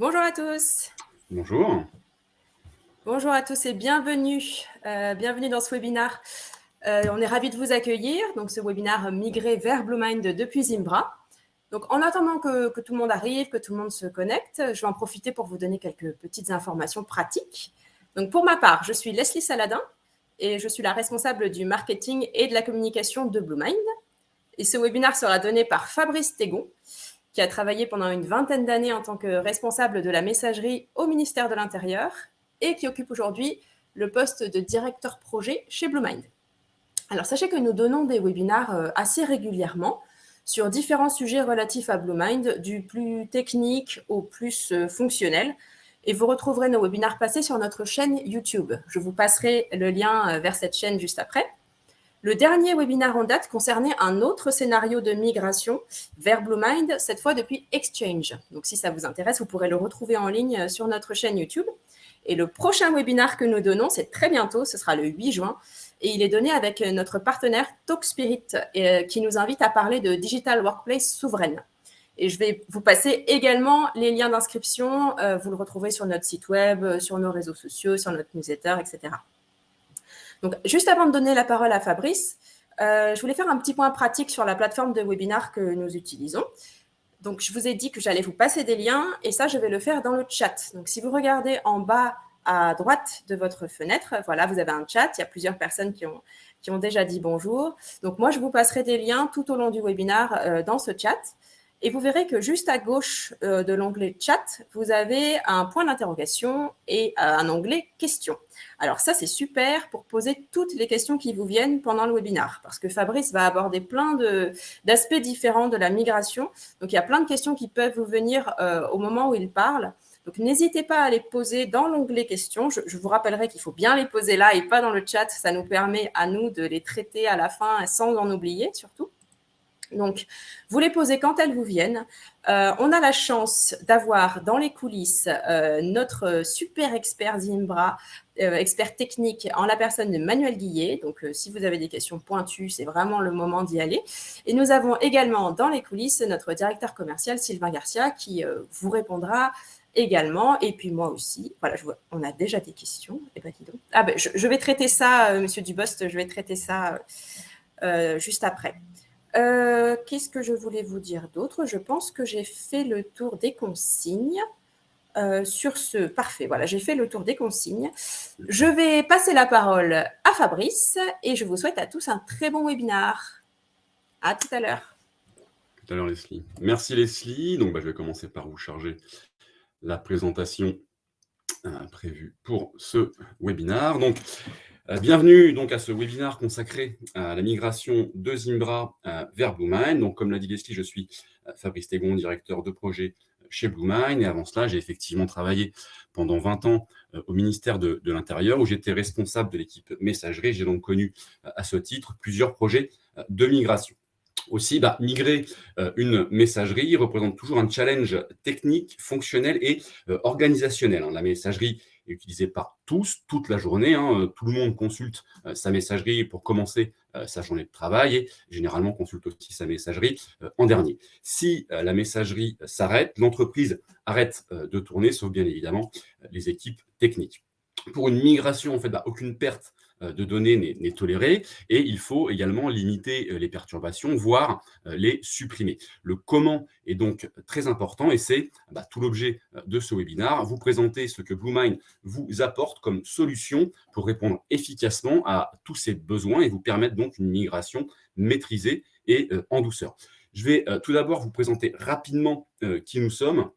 Bonjour à tous. Bonjour. Bonjour à tous et bienvenue. Bienvenue dans ce webinaire. On est ravis de vous accueillir. Donc, ce webinaire Migrer vers Bluemind depuis Zimbra. Donc, en attendant que tout le monde arrive, que tout le monde se connecte, je vais en profiter pour vous donner quelques petites informations pratiques. Donc, pour ma part, je suis Leslie Saladin et je suis la responsable du marketing et de la communication de Bluemind. Et ce webinaire sera donné par Fabrice Tégon, qui a travaillé pendant une vingtaine d'années en tant que responsable de la messagerie au ministère de l'Intérieur et qui occupe aujourd'hui le poste de directeur projet chez Bluemind. Alors, sachez que nous donnons des webinaires assez régulièrement sur différents sujets relatifs à Bluemind, du plus technique au plus fonctionnel. Et vous retrouverez nos webinaires passés sur notre chaîne YouTube. Je vous passerai le lien vers cette chaîne juste après. Le dernier webinaire en date concernait un autre scénario de migration vers Bluemind, cette fois depuis Exchange. Donc, si ça vous intéresse, vous pourrez le retrouver en ligne sur notre chaîne YouTube. Et le prochain webinaire que nous donnons, c'est très bientôt, ce sera le 8 juin. Et il est donné avec notre partenaire TalkSpirit, qui nous invite à parler de Digital Workplace souveraine. Et je vais vous passer également les liens d'inscription. Vous le retrouvez sur notre site web, sur nos réseaux sociaux, sur notre newsletter, etc. Donc, juste avant de donner la parole à Fabrice, je voulais faire un petit point pratique sur la plateforme de webinar que nous utilisons. Donc, je vous ai dit que j'allais vous passer des liens et ça, je vais le faire dans le chat. Donc, si vous regardez en bas à droite de votre fenêtre, voilà, vous avez un chat. Il y a plusieurs personnes qui ont déjà dit bonjour. Donc, moi, je vous passerai des liens tout au long du webinaire dans ce chat. Et vous verrez que juste à gauche de l'onglet chat, vous avez un point d'interrogation et un onglet questions. Alors ça, c'est super pour poser toutes les questions qui vous viennent pendant le webinaire, parce que Fabrice va aborder plein d'aspects différents de la migration. Donc, il y a plein de questions qui peuvent vous venir au moment où il parle. Donc, n'hésitez pas à les poser dans l'onglet questions. Je vous rappellerai qu'il faut bien les poser là et pas dans le chat. Ça nous permet à nous de les traiter à la fin sans en oublier, surtout. Donc, vous les posez quand elles vous viennent. On a la chance d'avoir dans les coulisses notre super expert Zimbra, expert technique en la personne de Manuel Guillet. Donc, si vous avez des questions pointues, c'est vraiment le moment d'y aller. Et nous avons également dans les coulisses notre directeur commercial Sylvain Garcia qui vous répondra également. Et puis moi aussi. Voilà, je vois, on a déjà des questions. Eh ben, dis donc. Ah ben, je vais traiter ça, Monsieur Dubost, je vais traiter ça juste après. Qu'est-ce que je voulais vous dire d'autre? Je pense que j'ai fait le tour des consignes. Sur ce, parfait, voilà, j'ai fait le tour des consignes. Je vais passer la parole à Fabrice et je vous souhaite à tous un très bon webinaire. À tout à l'heure. Tout à l'heure, Leslie. Merci, Leslie. Donc, je vais commencer par vous charger la présentation prévue pour ce webinaire. Donc, bienvenue donc, à ce webinaire consacré à la migration de Zimbra vers Bluemind. Donc, comme l'a dit Leslie, je suis Fabrice Tégon, directeur de projet chez Bluemind. Et avant cela, j'ai effectivement travaillé pendant 20 ans au ministère de l'Intérieur, où j'étais responsable de l'équipe messagerie. J'ai donc connu à ce titre plusieurs projets de migration. Aussi, migrer une messagerie représente toujours un challenge technique, fonctionnel et organisationnel. La messagerie est utilisée par tous, toute la journée. Tout le monde consulte sa messagerie pour commencer sa journée de travail et généralement consulte aussi sa messagerie en dernier. Si la messagerie s'arrête, l'entreprise arrête de tourner, sauf bien évidemment les équipes techniques. Pour une migration, en fait, aucune perte de données n'est tolérée et il faut également limiter les perturbations, voire les supprimer. Le comment est donc très important et c'est tout l'objet de ce webinaire. Vous présenter ce que Bluemind vous apporte comme solution pour répondre efficacement à tous ces besoins et vous permettre donc une migration maîtrisée et en douceur. Je vais tout d'abord vous présenter rapidement qui nous sommes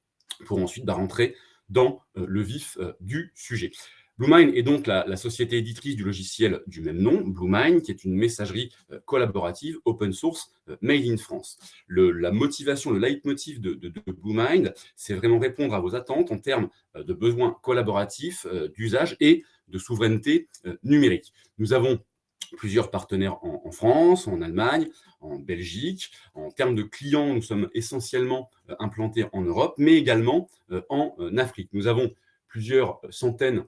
pour ensuite rentrer dans le vif du sujet. Bluemind est donc la société éditrice du logiciel du même nom, Bluemind, qui est une messagerie collaborative open source made in France. La motivation, le leitmotiv de Bluemind, c'est vraiment répondre à vos attentes en termes de besoins collaboratifs, d'usage et de souveraineté numérique. Nous avons plusieurs partenaires en France, en Allemagne, en Belgique. En termes de clients, nous sommes essentiellement implantés en Europe, mais également en Afrique. Nous avons plusieurs centaines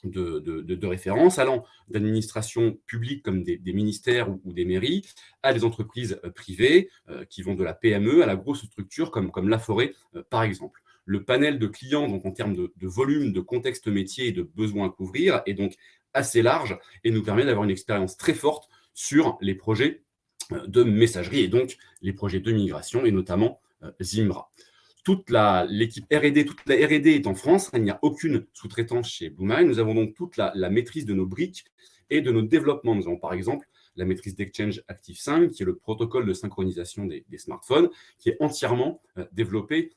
de références, allant d'administrations publiques comme des ministères ou des mairies, à des entreprises privées qui vont de la PME à la grosse structure comme la forêt, par exemple. le panel de clients, donc en termes de volume, de contexte métier et de besoins à couvrir, est donc assez large et nous permet d'avoir une expérience très forte sur les projets de messagerie et donc les projets de migration et notamment Zimbra. Toute l'équipe R&D, toute la R&D est en France, il n'y a aucune sous-traitance chez Bluemind. Nous avons donc toute la maîtrise de nos briques et de nos développements. Nous avons par exemple la maîtrise d'Exchange Active5, qui est le protocole de synchronisation des smartphones, qui est entièrement développé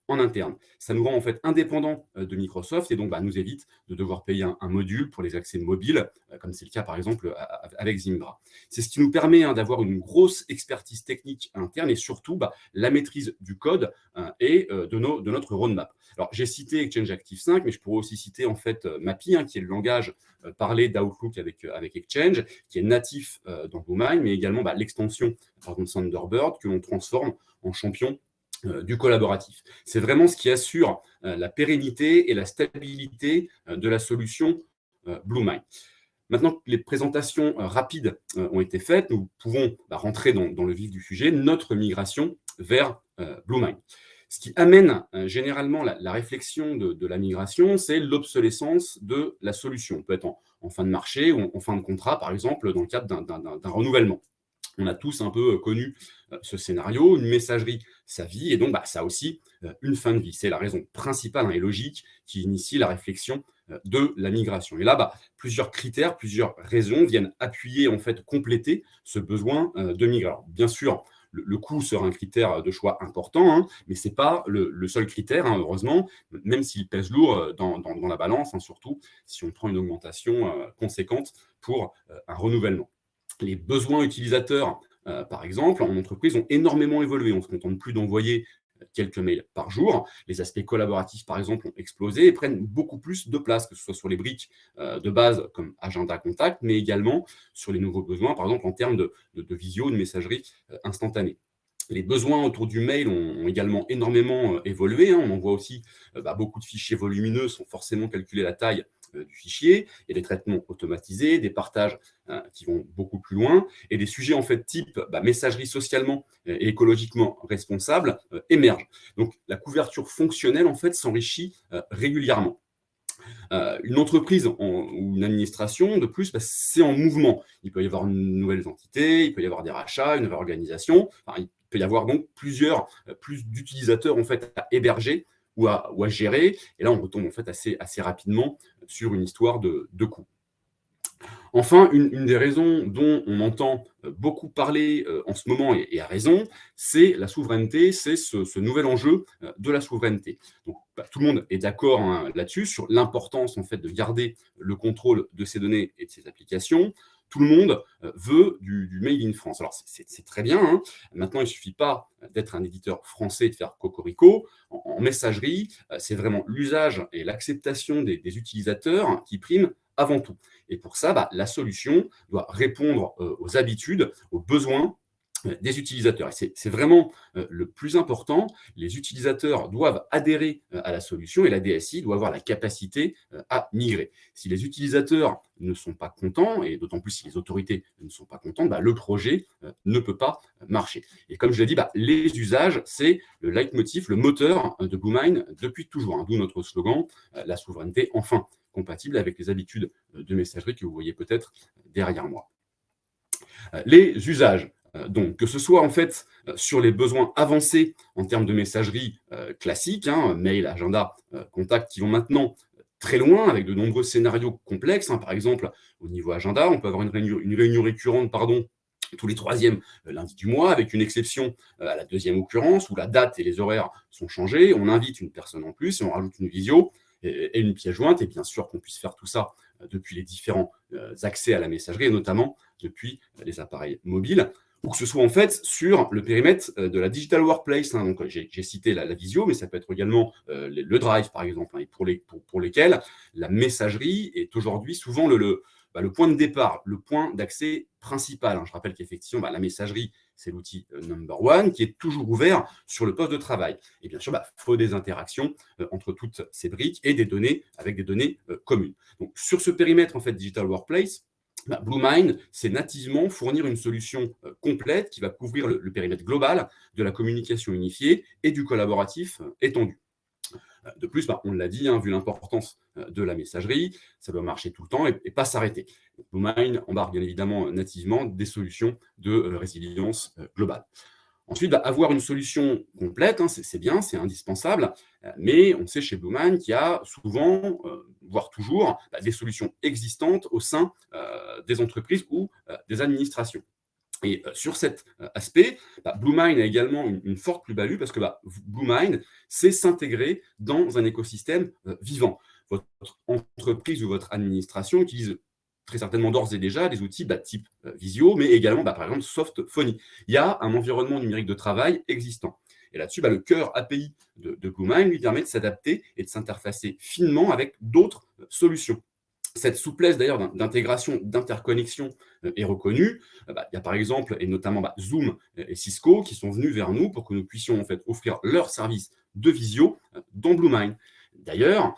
en interne. Ça nous rend en fait indépendants de Microsoft et donc nous évite de devoir payer un module pour les accès mobiles, comme c'est le cas par exemple avec Zimbra. C'est ce qui nous permet d'avoir une grosse expertise technique interne et surtout la maîtrise du code et de notre roadmap. Alors j'ai cité Exchange Active5, mais je pourrais aussi citer en fait MAPI, qui est le langage parlé d'Outlook avec Exchange, qui est natif dans Bluemind, mais également l'extension Thunderbird que l'on transforme en champion du collaboratif. C'est vraiment ce qui assure la pérennité et la stabilité de la solution Bluemind. Maintenant que les présentations rapides ont été faites, nous pouvons rentrer dans le vif du sujet, notre migration vers Bluemind. Ce qui amène généralement la réflexion de la migration, c'est l'obsolescence de la solution. On peut être en fin de marché ou en fin de contrat, par exemple, dans le cadre d'un renouvellement. On a tous un peu connu ce scénario, une messagerie, sa vie, et donc ça a aussi une fin de vie. C'est la raison principale et logique qui initie la réflexion de la migration. Et là, plusieurs critères, plusieurs raisons viennent appuyer, en fait, compléter ce besoin de migrer. Alors, bien sûr, le coût sera un critère de choix important, mais ce n'est pas le seul critère, heureusement, même s'il pèse lourd dans la balance, surtout si on prend une augmentation conséquente pour un renouvellement. Les besoins utilisateurs, par exemple, en entreprise, ont énormément évolué. On ne se contente plus d'envoyer quelques mails par jour. Les aspects collaboratifs, par exemple, ont explosé et prennent beaucoup plus de place, que ce soit sur les briques de base comme agenda contact, mais également sur les nouveaux besoins, par exemple en termes de visio, de messagerie instantanée. Les besoins autour du mail ont également énormément évolué. On en voit aussi beaucoup de fichiers volumineux sont forcément calculés à la taille du fichier. Il y a des traitements automatisés, des partages qui vont beaucoup plus loin et des sujets en fait type messagerie socialement et écologiquement responsable émergent. Donc la couverture fonctionnelle en fait s'enrichit régulièrement. Une entreprise ou une administration, de plus, c'est en mouvement. Il peut y avoir une nouvelle entité, il peut y avoir des rachats, une nouvelle organisation. Il peut y avoir donc plus d'utilisateurs en fait, à héberger ou à gérer. Et là, on retombe en fait, assez rapidement sur une histoire de coût. Enfin, une des raisons dont on entend beaucoup parler en ce moment, et à raison, c'est la souveraineté, c'est ce nouvel enjeu de la souveraineté. Donc, tout le monde est d'accord là-dessus, sur l'importance en fait, de garder le contrôle de ces données et de ces applications. Tout le monde veut du Made in France. Alors, c'est très bien. Maintenant, il ne suffit pas d'être un éditeur français et de faire cocorico. En messagerie, c'est vraiment l'usage et l'acceptation des utilisateurs qui priment avant tout. Et pour ça, la solution doit répondre aux habitudes, aux besoins des utilisateurs. Et c'est vraiment le plus important. Les utilisateurs doivent adhérer à la solution et la DSI doit avoir la capacité à migrer. Si les utilisateurs ne sont pas contents, et d'autant plus si les autorités ne sont pas contentes, le projet ne peut pas marcher. Et comme je l'ai dit, les usages, c'est le leitmotiv, le moteur de Bluemind depuis toujours. D'où notre slogan, la souveraineté enfin compatible avec les habitudes de messagerie que vous voyez peut-être derrière moi. Les usages. Donc, que ce soit en fait sur les besoins avancés en termes de messagerie classique, mail, agenda, contact, qui vont maintenant très loin avec de nombreux scénarios complexes. Par exemple, au niveau agenda, on peut avoir une réunion récurrente, tous les troisièmes lundis du mois, avec une exception à la deuxième occurrence, où la date et les horaires sont changés. On invite une personne en plus et on rajoute une visio et une pièce jointe. Et bien sûr qu'on puisse faire tout ça depuis les différents accès à la messagerie, et notamment depuis les appareils mobiles, ou que ce soit en fait sur le périmètre de la Digital Workplace. Donc j'ai cité la visio, mais ça peut être également le Drive, par exemple, et pour lesquels la messagerie est aujourd'hui souvent le point de départ, le point d'accès principal. Je rappelle qu'effectivement, la messagerie, c'est l'outil number one qui est toujours ouvert sur le poste de travail. Et bien sûr, il faut des interactions entre toutes ces briques et des données avec des données communes. Donc, sur ce périmètre, en fait, Digital Workplace, Bluemind, c'est nativement fournir une solution complète qui va couvrir le périmètre global de la communication unifiée et du collaboratif étendu. De plus, on l'a dit, vu l'importance de la messagerie, ça doit marcher tout le temps et pas s'arrêter. BlueMind embarque bien évidemment nativement des solutions de résilience globale. Ensuite, avoir une solution complète, c'est bien, c'est indispensable, mais on sait chez BlueMind qu'il y a souvent, voire toujours, des solutions existantes au sein des entreprises ou des administrations. Et sur cet aspect, BlueMind a également une forte plus-value parce que BlueMind sait s'intégrer dans un écosystème vivant. Votre entreprise ou votre administration utilise très certainement d'ores et déjà des outils type Visio, mais également, par exemple, Softphony. Il y a un environnement numérique de travail existant. Et là-dessus, le cœur API de BlueMind lui permet de s'adapter et de s'interfacer finement avec d'autres solutions. Cette souplesse d'ailleurs d'intégration, d'interconnexion est reconnue. Il y a par exemple, et notamment Zoom et Cisco qui sont venus vers nous pour que nous puissions en fait offrir leurs services de visio dans BlueMind. D'ailleurs,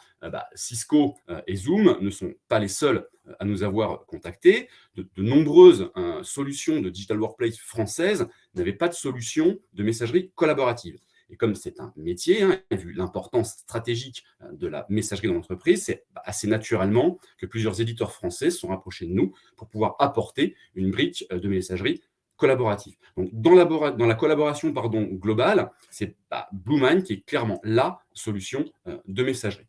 Cisco et Zoom ne sont pas les seuls à nous avoir contactés. De nombreuses solutions de Digital Workplace françaises n'avaient pas de solution de messagerie collaborative. Et comme c'est un métier, vu l'importance stratégique de la messagerie dans l'entreprise, c'est assez naturellement que plusieurs éditeurs français se sont rapprochés de nous pour pouvoir apporter une brique de messagerie collaborative. Donc, dans la collaboration globale, c'est BlueMind qui est clairement la solution de messagerie.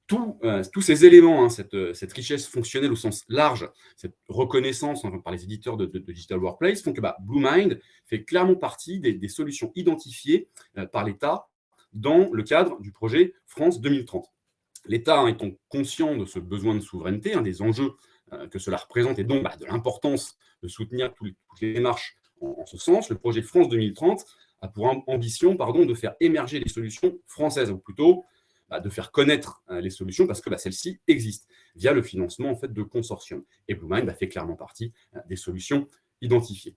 Tous ces éléments, cette richesse fonctionnelle au sens large, cette reconnaissance par les éditeurs de Digital Workplace font que BlueMind fait clairement partie des solutions identifiées par l'État dans le cadre du projet France 2030. L'État étant conscient de ce besoin de souveraineté, des enjeux que cela représente et donc de l'importance de soutenir toutes les démarches en ce sens, le projet France 2030 a pour ambition de faire émerger les solutions françaises, ou plutôt de faire connaître les solutions parce que celles-ci existent via le financement en fait, de consortiums. Et BlueMind fait clairement partie des solutions identifiées.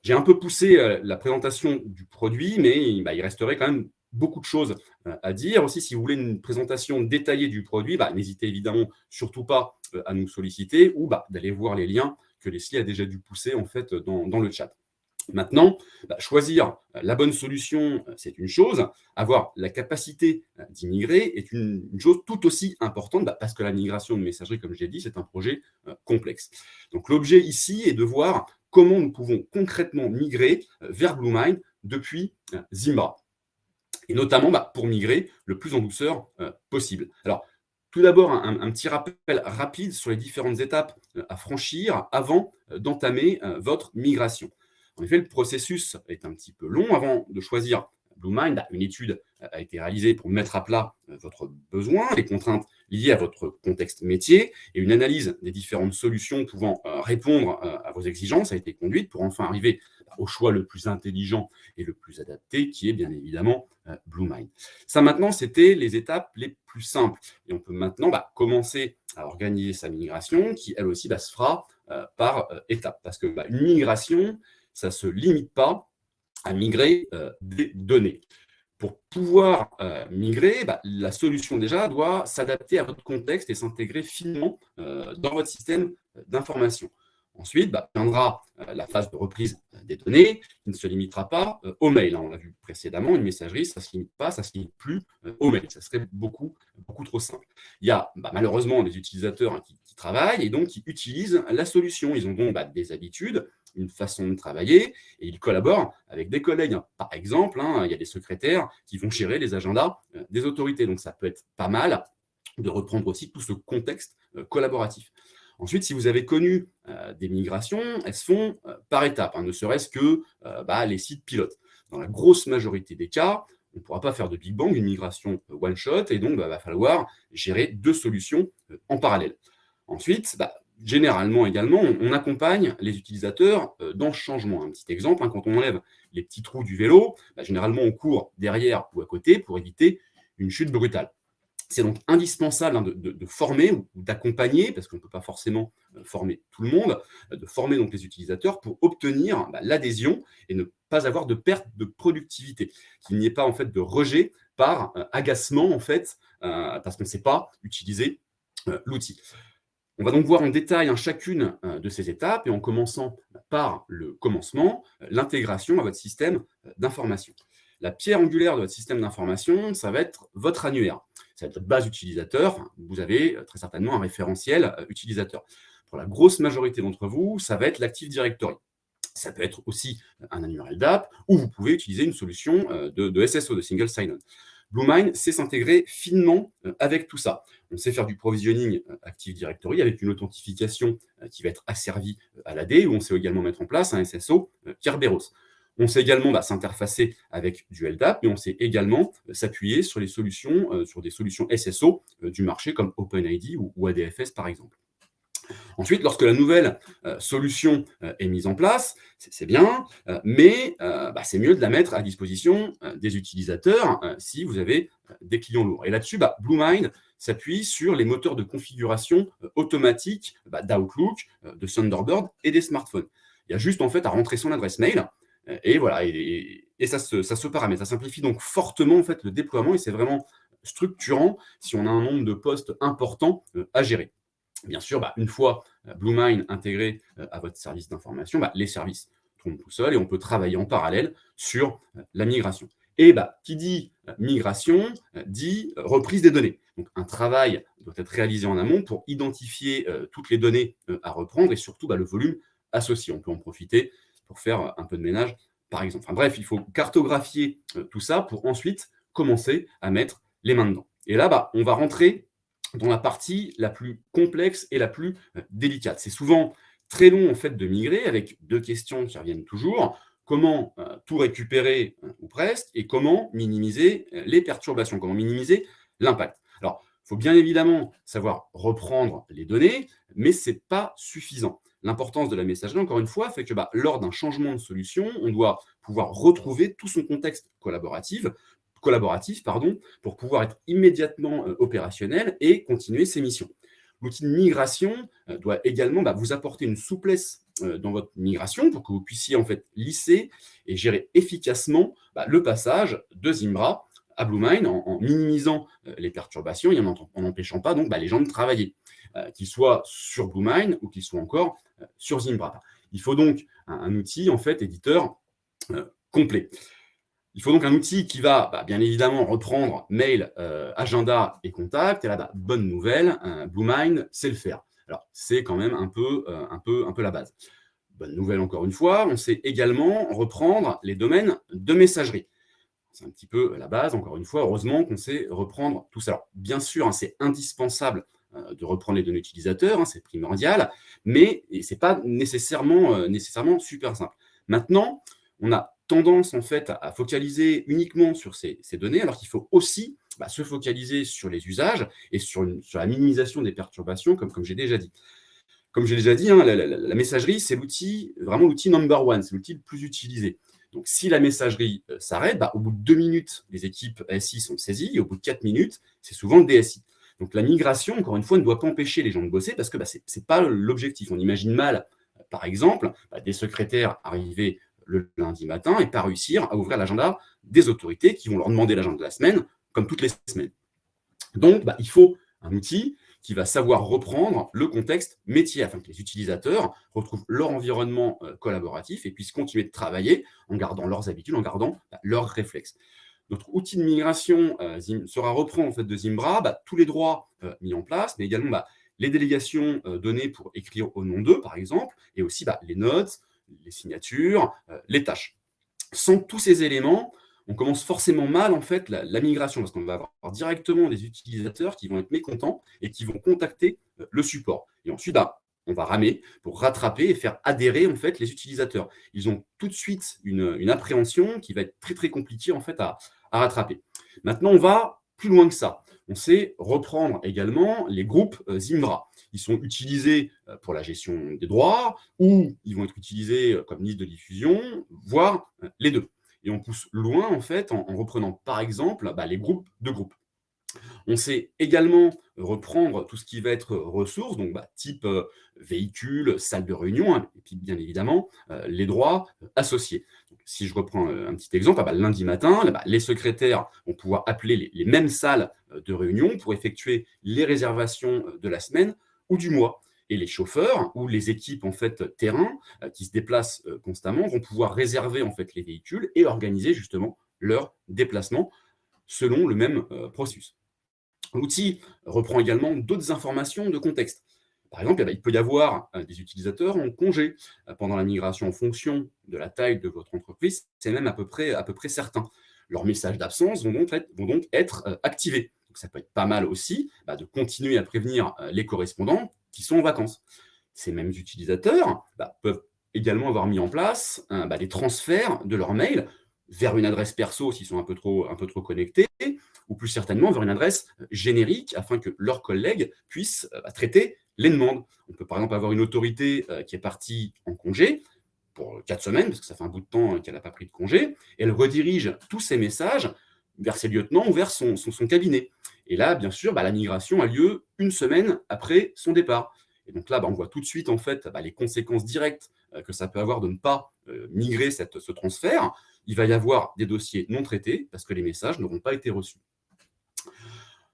J'ai un peu poussé la présentation du produit, mais il resterait quand même beaucoup de choses à dire. Aussi, si vous voulez une présentation détaillée du produit, n'hésitez évidemment surtout pas à nous solliciter ou d'aller voir les liens que Leslie a déjà dû pousser en fait, dans le chat. Maintenant, choisir la bonne solution, c'est une chose. Avoir la capacité d'y migrer est une chose tout aussi importante parce que la migration de messagerie, comme je l'ai dit, c'est un projet complexe. Donc, l'objet ici est de voir comment nous pouvons concrètement migrer vers BlueMind depuis Zimbra. Et notamment pour migrer le plus en douceur possible. Alors, tout d'abord, un petit rappel rapide sur les différentes étapes à franchir avant d'entamer votre migration. En effet, le processus est un petit peu long. Avant de choisir BlueMind, une étude a été réalisée pour mettre à plat votre besoin, les contraintes liées à votre contexte métier, et une analyse des différentes solutions pouvant répondre à vos exigences a été conduite pour enfin arriver au choix le plus intelligent et le plus adapté, qui est bien évidemment BlueMind. Ça, maintenant, c'était les étapes les plus simples. Et on peut maintenant commencer à organiser sa migration, qui, elle aussi, se fera par étapes. Parce que une migration, ça ne se limite pas à migrer des données. Pour pouvoir migrer, la solution déjà doit s'adapter à votre contexte et s'intégrer finement dans votre système d'information. Ensuite, viendra la phase de reprise des données qui ne se limitera pas au mail. On l'a vu précédemment, une messagerie, ça ne se limite pas, ça ne se limite plus au mail. Ça serait beaucoup trop simple. Il y a malheureusement des utilisateurs qui travaillent et donc qui utilisent la solution. Ils ont donc des habitudes, une façon de travailler et ils collaborent avec des collègues. Par exemple, il y a des secrétaires qui vont gérer les agendas des autorités. Donc, ça peut être pas mal de reprendre aussi tout ce contexte collaboratif. Ensuite, si vous avez connu des migrations, elles se font par étapes, ne serait-ce que les sites pilotes. Dans la grosse majorité des cas, on ne pourra pas faire de Big Bang, une migration one-shot, et donc il va falloir gérer deux solutions en parallèle. Ensuite, généralement également, on accompagne les utilisateurs dans ce changement. Un petit exemple, quand on enlève les petits trous du vélo, généralement on court derrière ou à côté pour éviter une chute brutale. C'est donc indispensable de former ou d'accompagner, parce qu'on ne peut pas forcément former tout le monde, de former donc les utilisateurs pour obtenir l'adhésion et ne pas avoir de perte de productivité, qu'il n'y ait pas en fait de rejet par agacement en fait, parce qu'on ne sait pas utiliser l'outil. On va donc voir en détail chacune de ces étapes et en commençant par le commencement, l'intégration à votre système d'information. la pierre angulaire de votre système d'information, ça va être votre annuaire. Ça va être votre base utilisateur. Enfin, vous avez très certainement un référentiel utilisateur. Pour la grosse majorité d'entre vous, ça va être l'Active Directory. Ça peut être aussi un annuaire LDAP, ou vous pouvez utiliser une solution de SSO, de Single Sign-On. Bluemind sait s'intégrer finement avec tout ça. On sait faire du provisioning Active Directory avec une authentification qui va être asservie à l'AD, où on sait également mettre en place un SSO Kerberos. On sait également s'interfacer avec du LDAP, mais on sait également s'appuyer sur des solutions SSO du marché comme OpenID ou ADFS par exemple. Ensuite, lorsque la nouvelle solution est mise en place, c'est bien, mais c'est mieux de la mettre à disposition des utilisateurs si vous avez des clients lourds. Et là-dessus, Bluemind s'appuie sur les moteurs de configuration automatiques d'Outlook, de Thunderbird et des smartphones. Il y a juste en fait à rentrer son adresse mail et voilà, et ça se paramètre. Ça simplifie donc fortement en fait le déploiement et c'est vraiment structurant si on a un nombre de postes important à gérer. Bien sûr, une fois Bluemind intégré à votre service d'information, les services tournent tout seuls et on peut travailler en parallèle sur la migration. Et qui dit migration dit reprise des données. Donc un travail doit être réalisé en amont pour identifier toutes les données à reprendre et surtout le volume associé. On peut en profiter pour faire un peu de ménage, par exemple. Enfin, bref, il faut cartographier tout ça pour ensuite commencer à mettre les mains dedans. Et là, on va rentrer dans la partie la plus complexe et la plus délicate. C'est souvent très long en fait de migrer avec deux questions qui reviennent toujours. Comment tout récupérer ou presque et comment minimiser les perturbations, comment minimiser l'impact. Alors, il faut bien évidemment savoir reprendre les données, mais ce n'est pas suffisant. L'importance de la messagerie, encore une fois, fait que lors d'un changement de solution, on doit pouvoir retrouver tout son contexte collaboratif, pour pouvoir être immédiatement opérationnel et continuer ses missions. L'outil de migration doit également vous apporter une souplesse dans votre migration pour que vous puissiez en fait lisser et gérer efficacement le passage de Zimbra à Bluemind en minimisant les perturbations et en n'empêchant pas donc les gens de travailler, qu'ils soient sur Bluemind ou qu'ils soient encore sur Zimbra. Il faut donc un outil en fait éditeur complet. Il faut donc un outil qui va bien évidemment reprendre mail, agenda et contact. Et là, bonne nouvelle, Bluemind sait le faire. Alors, c'est quand même un peu la base. Bonne nouvelle encore une fois, on sait également reprendre les domaines de messagerie. C'est un petit peu la base, encore une fois, heureusement qu'on sait reprendre tout ça. Alors, bien sûr, c'est indispensable de reprendre les données utilisateurs, c'est primordial, mais ce n'est pas nécessairement super simple. Maintenant, on a tendance en fait à focaliser uniquement sur ces données, alors qu'il faut aussi se focaliser sur les usages et sur la minimisation des perturbations, comme j'ai déjà dit. Comme j'ai déjà dit, la messagerie, c'est vraiment l'outil number one, c'est l'outil le plus utilisé. Donc, si la messagerie s'arrête, au bout de 2 minutes, les équipes SI sont saisies, et au bout de 4 minutes, c'est souvent le DSI. Donc, la migration, encore une fois, ne doit pas empêcher les gens de bosser parce que ce n'est pas l'objectif. On imagine mal, par exemple, des secrétaires arriver le lundi matin et pas réussir à ouvrir l'agenda des autorités qui vont leur demander l'agenda de la semaine, comme toutes les semaines. Donc, il faut un outil qui va savoir reprendre le contexte métier afin que les utilisateurs retrouvent leur environnement collaboratif et puissent continuer de travailler en gardant leurs habitudes, en gardant leurs réflexes. Notre outil de migration sera reprend en fait de Zimbra tous les droits mis en place, mais également les délégations données pour écrire au nom d'eux, par exemple, et aussi les notes, les signatures, les tâches. Sans tous ces éléments, on commence forcément mal en fait la migration parce qu'on va avoir directement des utilisateurs qui vont être mécontents et qui vont contacter le support. Et ensuite, on va ramer pour rattraper et faire adhérer en fait les utilisateurs. Ils ont tout de suite une appréhension qui va être très très compliquée en fait à rattraper. Maintenant, on va plus loin que ça. On sait reprendre également les groupes Zimbra. Ils sont utilisés pour la gestion des droits ou ils vont être utilisés comme liste de diffusion, voire les deux. Et on pousse loin, en fait, en reprenant, par exemple, les groupes de groupes. On sait également reprendre tout ce qui va être ressources, donc type véhicule, salle de réunion, et puis bien évidemment, les droits associés. Donc, si je reprends un petit exemple, lundi matin, les secrétaires vont pouvoir appeler les mêmes salles de réunion pour effectuer les réservations de la semaine ou du mois. Et les chauffeurs ou les équipes en fait terrain qui se déplacent constamment vont pouvoir réserver en fait les véhicules et organiser justement leur déplacement selon le même processus. L'outil reprend également d'autres informations de contexte. Par exemple, il peut y avoir des utilisateurs en congé pendant la migration en fonction de la taille de votre entreprise, c'est même à peu près certain. Leurs messages d'absence vont donc être activés. Donc, ça peut être pas mal aussi de continuer à prévenir les correspondants qui sont en vacances. Ces mêmes utilisateurs peuvent également avoir mis en place des transferts de leurs mails vers une adresse perso s'ils sont un peu trop connectés, ou plus certainement vers une adresse générique afin que leurs collègues puissent traiter les demandes. On peut par exemple avoir une autorité qui est partie en congé pour 4 semaines, parce que ça fait un bout de temps qu'elle n'a pas pris de congé, et elle redirige tous ses messages vers ses lieutenants ou vers son cabinet. Et là, bien sûr, la migration a lieu 1 semaine après son départ. Et donc là, on voit tout de suite en fait les conséquences directes que ça peut avoir de ne pas migrer ce transfert. Il va y avoir des dossiers non traités parce que les messages n'auront pas été reçus.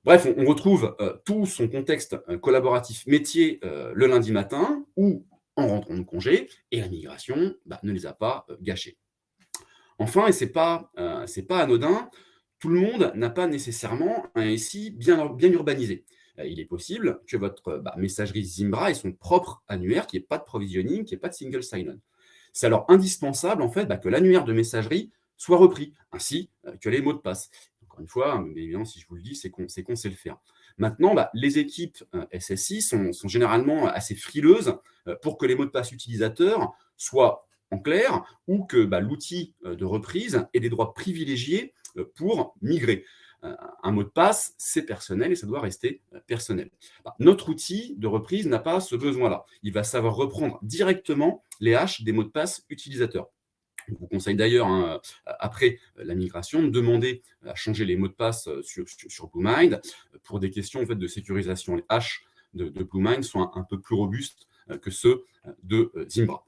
Bref, on retrouve tout son contexte collaboratif métier le lundi matin ou en rentrant de congé, et la migration ne les a pas gâchés. Enfin, et c'est pas anodin, tout le monde n'a pas nécessairement un SI bien urbanisé. Il est possible que votre messagerie Zimbra ait son propre annuaire, qu'il n'y ait pas de provisioning, qu'il n'y ait pas de single sign-on. C'est alors indispensable en fait que l'annuaire de messagerie soit repris, ainsi que les mots de passe. Encore une fois, mais évidemment, si je vous le dis, c'est qu'on sait le faire. Maintenant, les équipes SSI sont généralement assez frileuses pour que les mots de passe utilisateurs soient en clair, ou que l'outil de reprise ait des droits privilégiés pour migrer. Un mot de passe, c'est personnel et ça doit rester personnel. Notre outil de reprise n'a pas ce besoin-là. Il va savoir reprendre directement les hashes des mots de passe utilisateurs. Je vous conseille d'ailleurs, après la migration, de demander à changer les mots de passe sur Bluemind. Pour des questions en fait, de sécurisation, les hashes de Bluemind sont un peu plus robustes que ceux de Zimbra.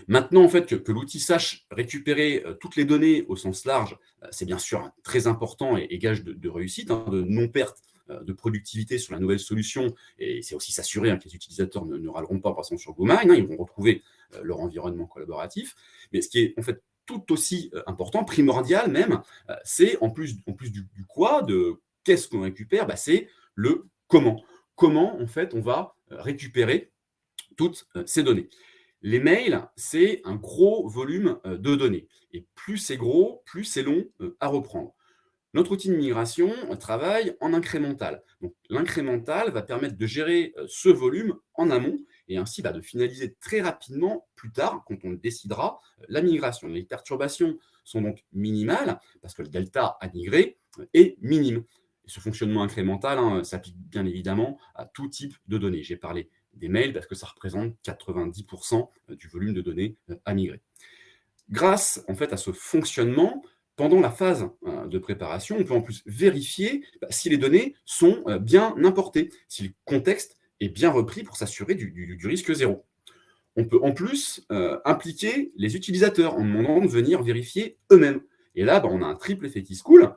Maintenant, en fait, que l'outil sache récupérer toutes les données au sens large, c'est bien sûr très important et gage de réussite, de non-perte de productivité sur la nouvelle solution. Et c'est aussi s'assurer que les utilisateurs ne râleront pas en passant sur Bluemind, ils vont retrouver leur environnement collaboratif. Mais ce qui est en fait tout aussi important, primordial même, c'est en plus du quoi, de qu'est-ce qu'on récupère, c'est le comment. Comment, en fait, on va récupérer toutes ces données. Les mails, c'est un gros volume de données. Et plus c'est gros, plus c'est long à reprendre. Notre outil de migration travaille en incrémental. Donc, l'incrémental va permettre de gérer ce volume en amont et ainsi de finaliser très rapidement plus tard, quand on décidera, la migration. Les perturbations sont donc minimales parce que le delta à migrer est minime. Et ce fonctionnement incrémental s'applique bien évidemment à tout type de données. J'ai parlé des mails parce que ça représente 90% du volume de données à migrer. Grâce en fait à ce fonctionnement, pendant la phase de préparation, on peut en plus vérifier si les données sont bien importées, si le contexte est bien repris pour s'assurer du risque zéro. On peut en plus impliquer les utilisateurs en demandant de venir vérifier eux-mêmes. Et là, on a un triple effet qui se coule.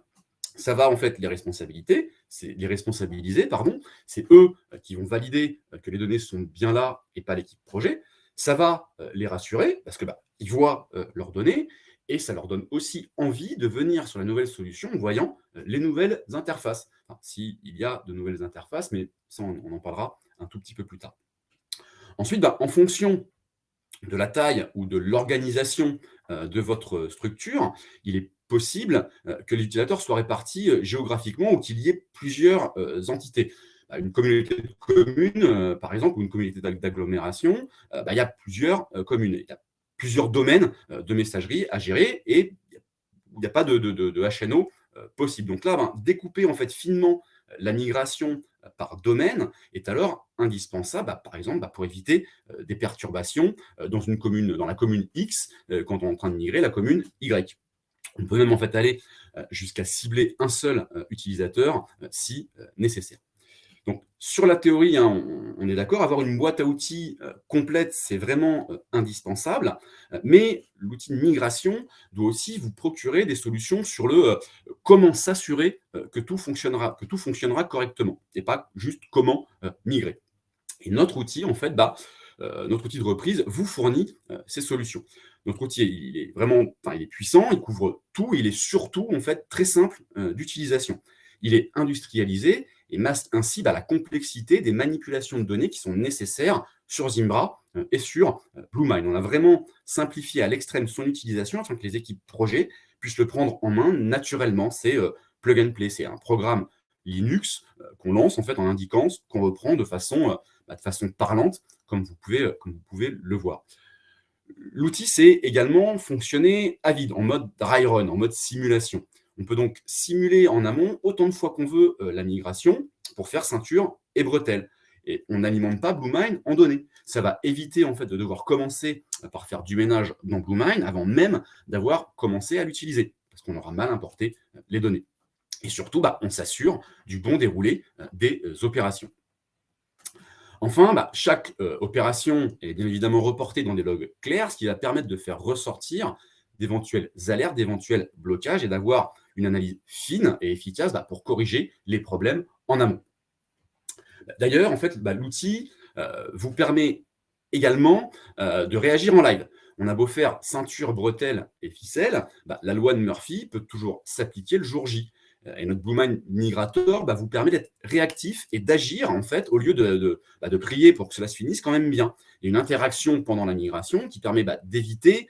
Ça va en fait les responsabiliser, c'est eux qui vont valider que les données sont bien là et pas l'équipe projet. Ça va les rassurer parce que ils voient leurs données et ça leur donne aussi envie de venir sur la nouvelle solution en voyant les nouvelles interfaces. Enfin, s'il y a de nouvelles interfaces, mais ça on en parlera un tout petit peu plus tard. Ensuite, en fonction de la taille ou de l'organisation de votre structure, il est possible que les utilisateurs soient répartis géographiquement ou qu'il y ait plusieurs entités. Une communauté de communes, par exemple, ou une communauté d'agglomération, il y a plusieurs communes. Il y a plusieurs domaines de messagerie à gérer et il n'y a pas de HNO possible. Donc là, découper en fait finement la migration par domaine est alors indispensable, par exemple, pour éviter des perturbations dans la commune X, quand on est en train de migrer la commune Y. On peut même en fait aller jusqu'à cibler un seul utilisateur si nécessaire. Donc, sur la théorie, on est d'accord, avoir une boîte à outils complète, c'est vraiment indispensable, mais l'outil de migration doit aussi vous procurer des solutions sur le comment s'assurer que tout fonctionnera correctement, et pas juste comment migrer. Et notre outil, en fait, notre outil de reprise vous fournit ces solutions. Notre outil, il est vraiment, il est puissant, il couvre tout, il est surtout en fait très simple d'utilisation. Il est industrialisé et masque ainsi la complexité des manipulations de données qui sont nécessaires sur Zimbra et sur Bluemind. On a vraiment simplifié à l'extrême son utilisation afin que les équipes projet puissent le prendre en main naturellement. C'est plug and play, c'est un programme Linux qu'on lance en fait en indiquant ce qu'on reprend de façon parlante, comme vous pouvez le voir. L'outil sait également fonctionner à vide, en mode dry run, en mode simulation. On peut donc simuler en amont autant de fois qu'on veut la migration pour faire ceinture et bretelles. Et on n'alimente pas Bluemind en données. Ça va éviter en fait de devoir commencer par faire du ménage dans Bluemind avant même d'avoir commencé à l'utiliser, parce qu'on aura mal importé les données. Et surtout, on s'assure du bon déroulé des opérations. Enfin, chaque opération est bien évidemment reportée dans des logs clairs, ce qui va permettre de faire ressortir d'éventuelles alertes, d'éventuels blocages et d'avoir une analyse fine et efficace pour corriger les problèmes en amont. D'ailleurs, en fait, l'outil vous permet également de réagir en live. On a beau faire ceinture, bretelle et ficelle, la loi de Murphy peut toujours s'appliquer le jour J. Et notre Bluemind Migrator vous permet d'être réactif et d'agir en fait au lieu de prier pour que cela se finisse quand même bien. Il y a une interaction pendant la migration qui permet d'éviter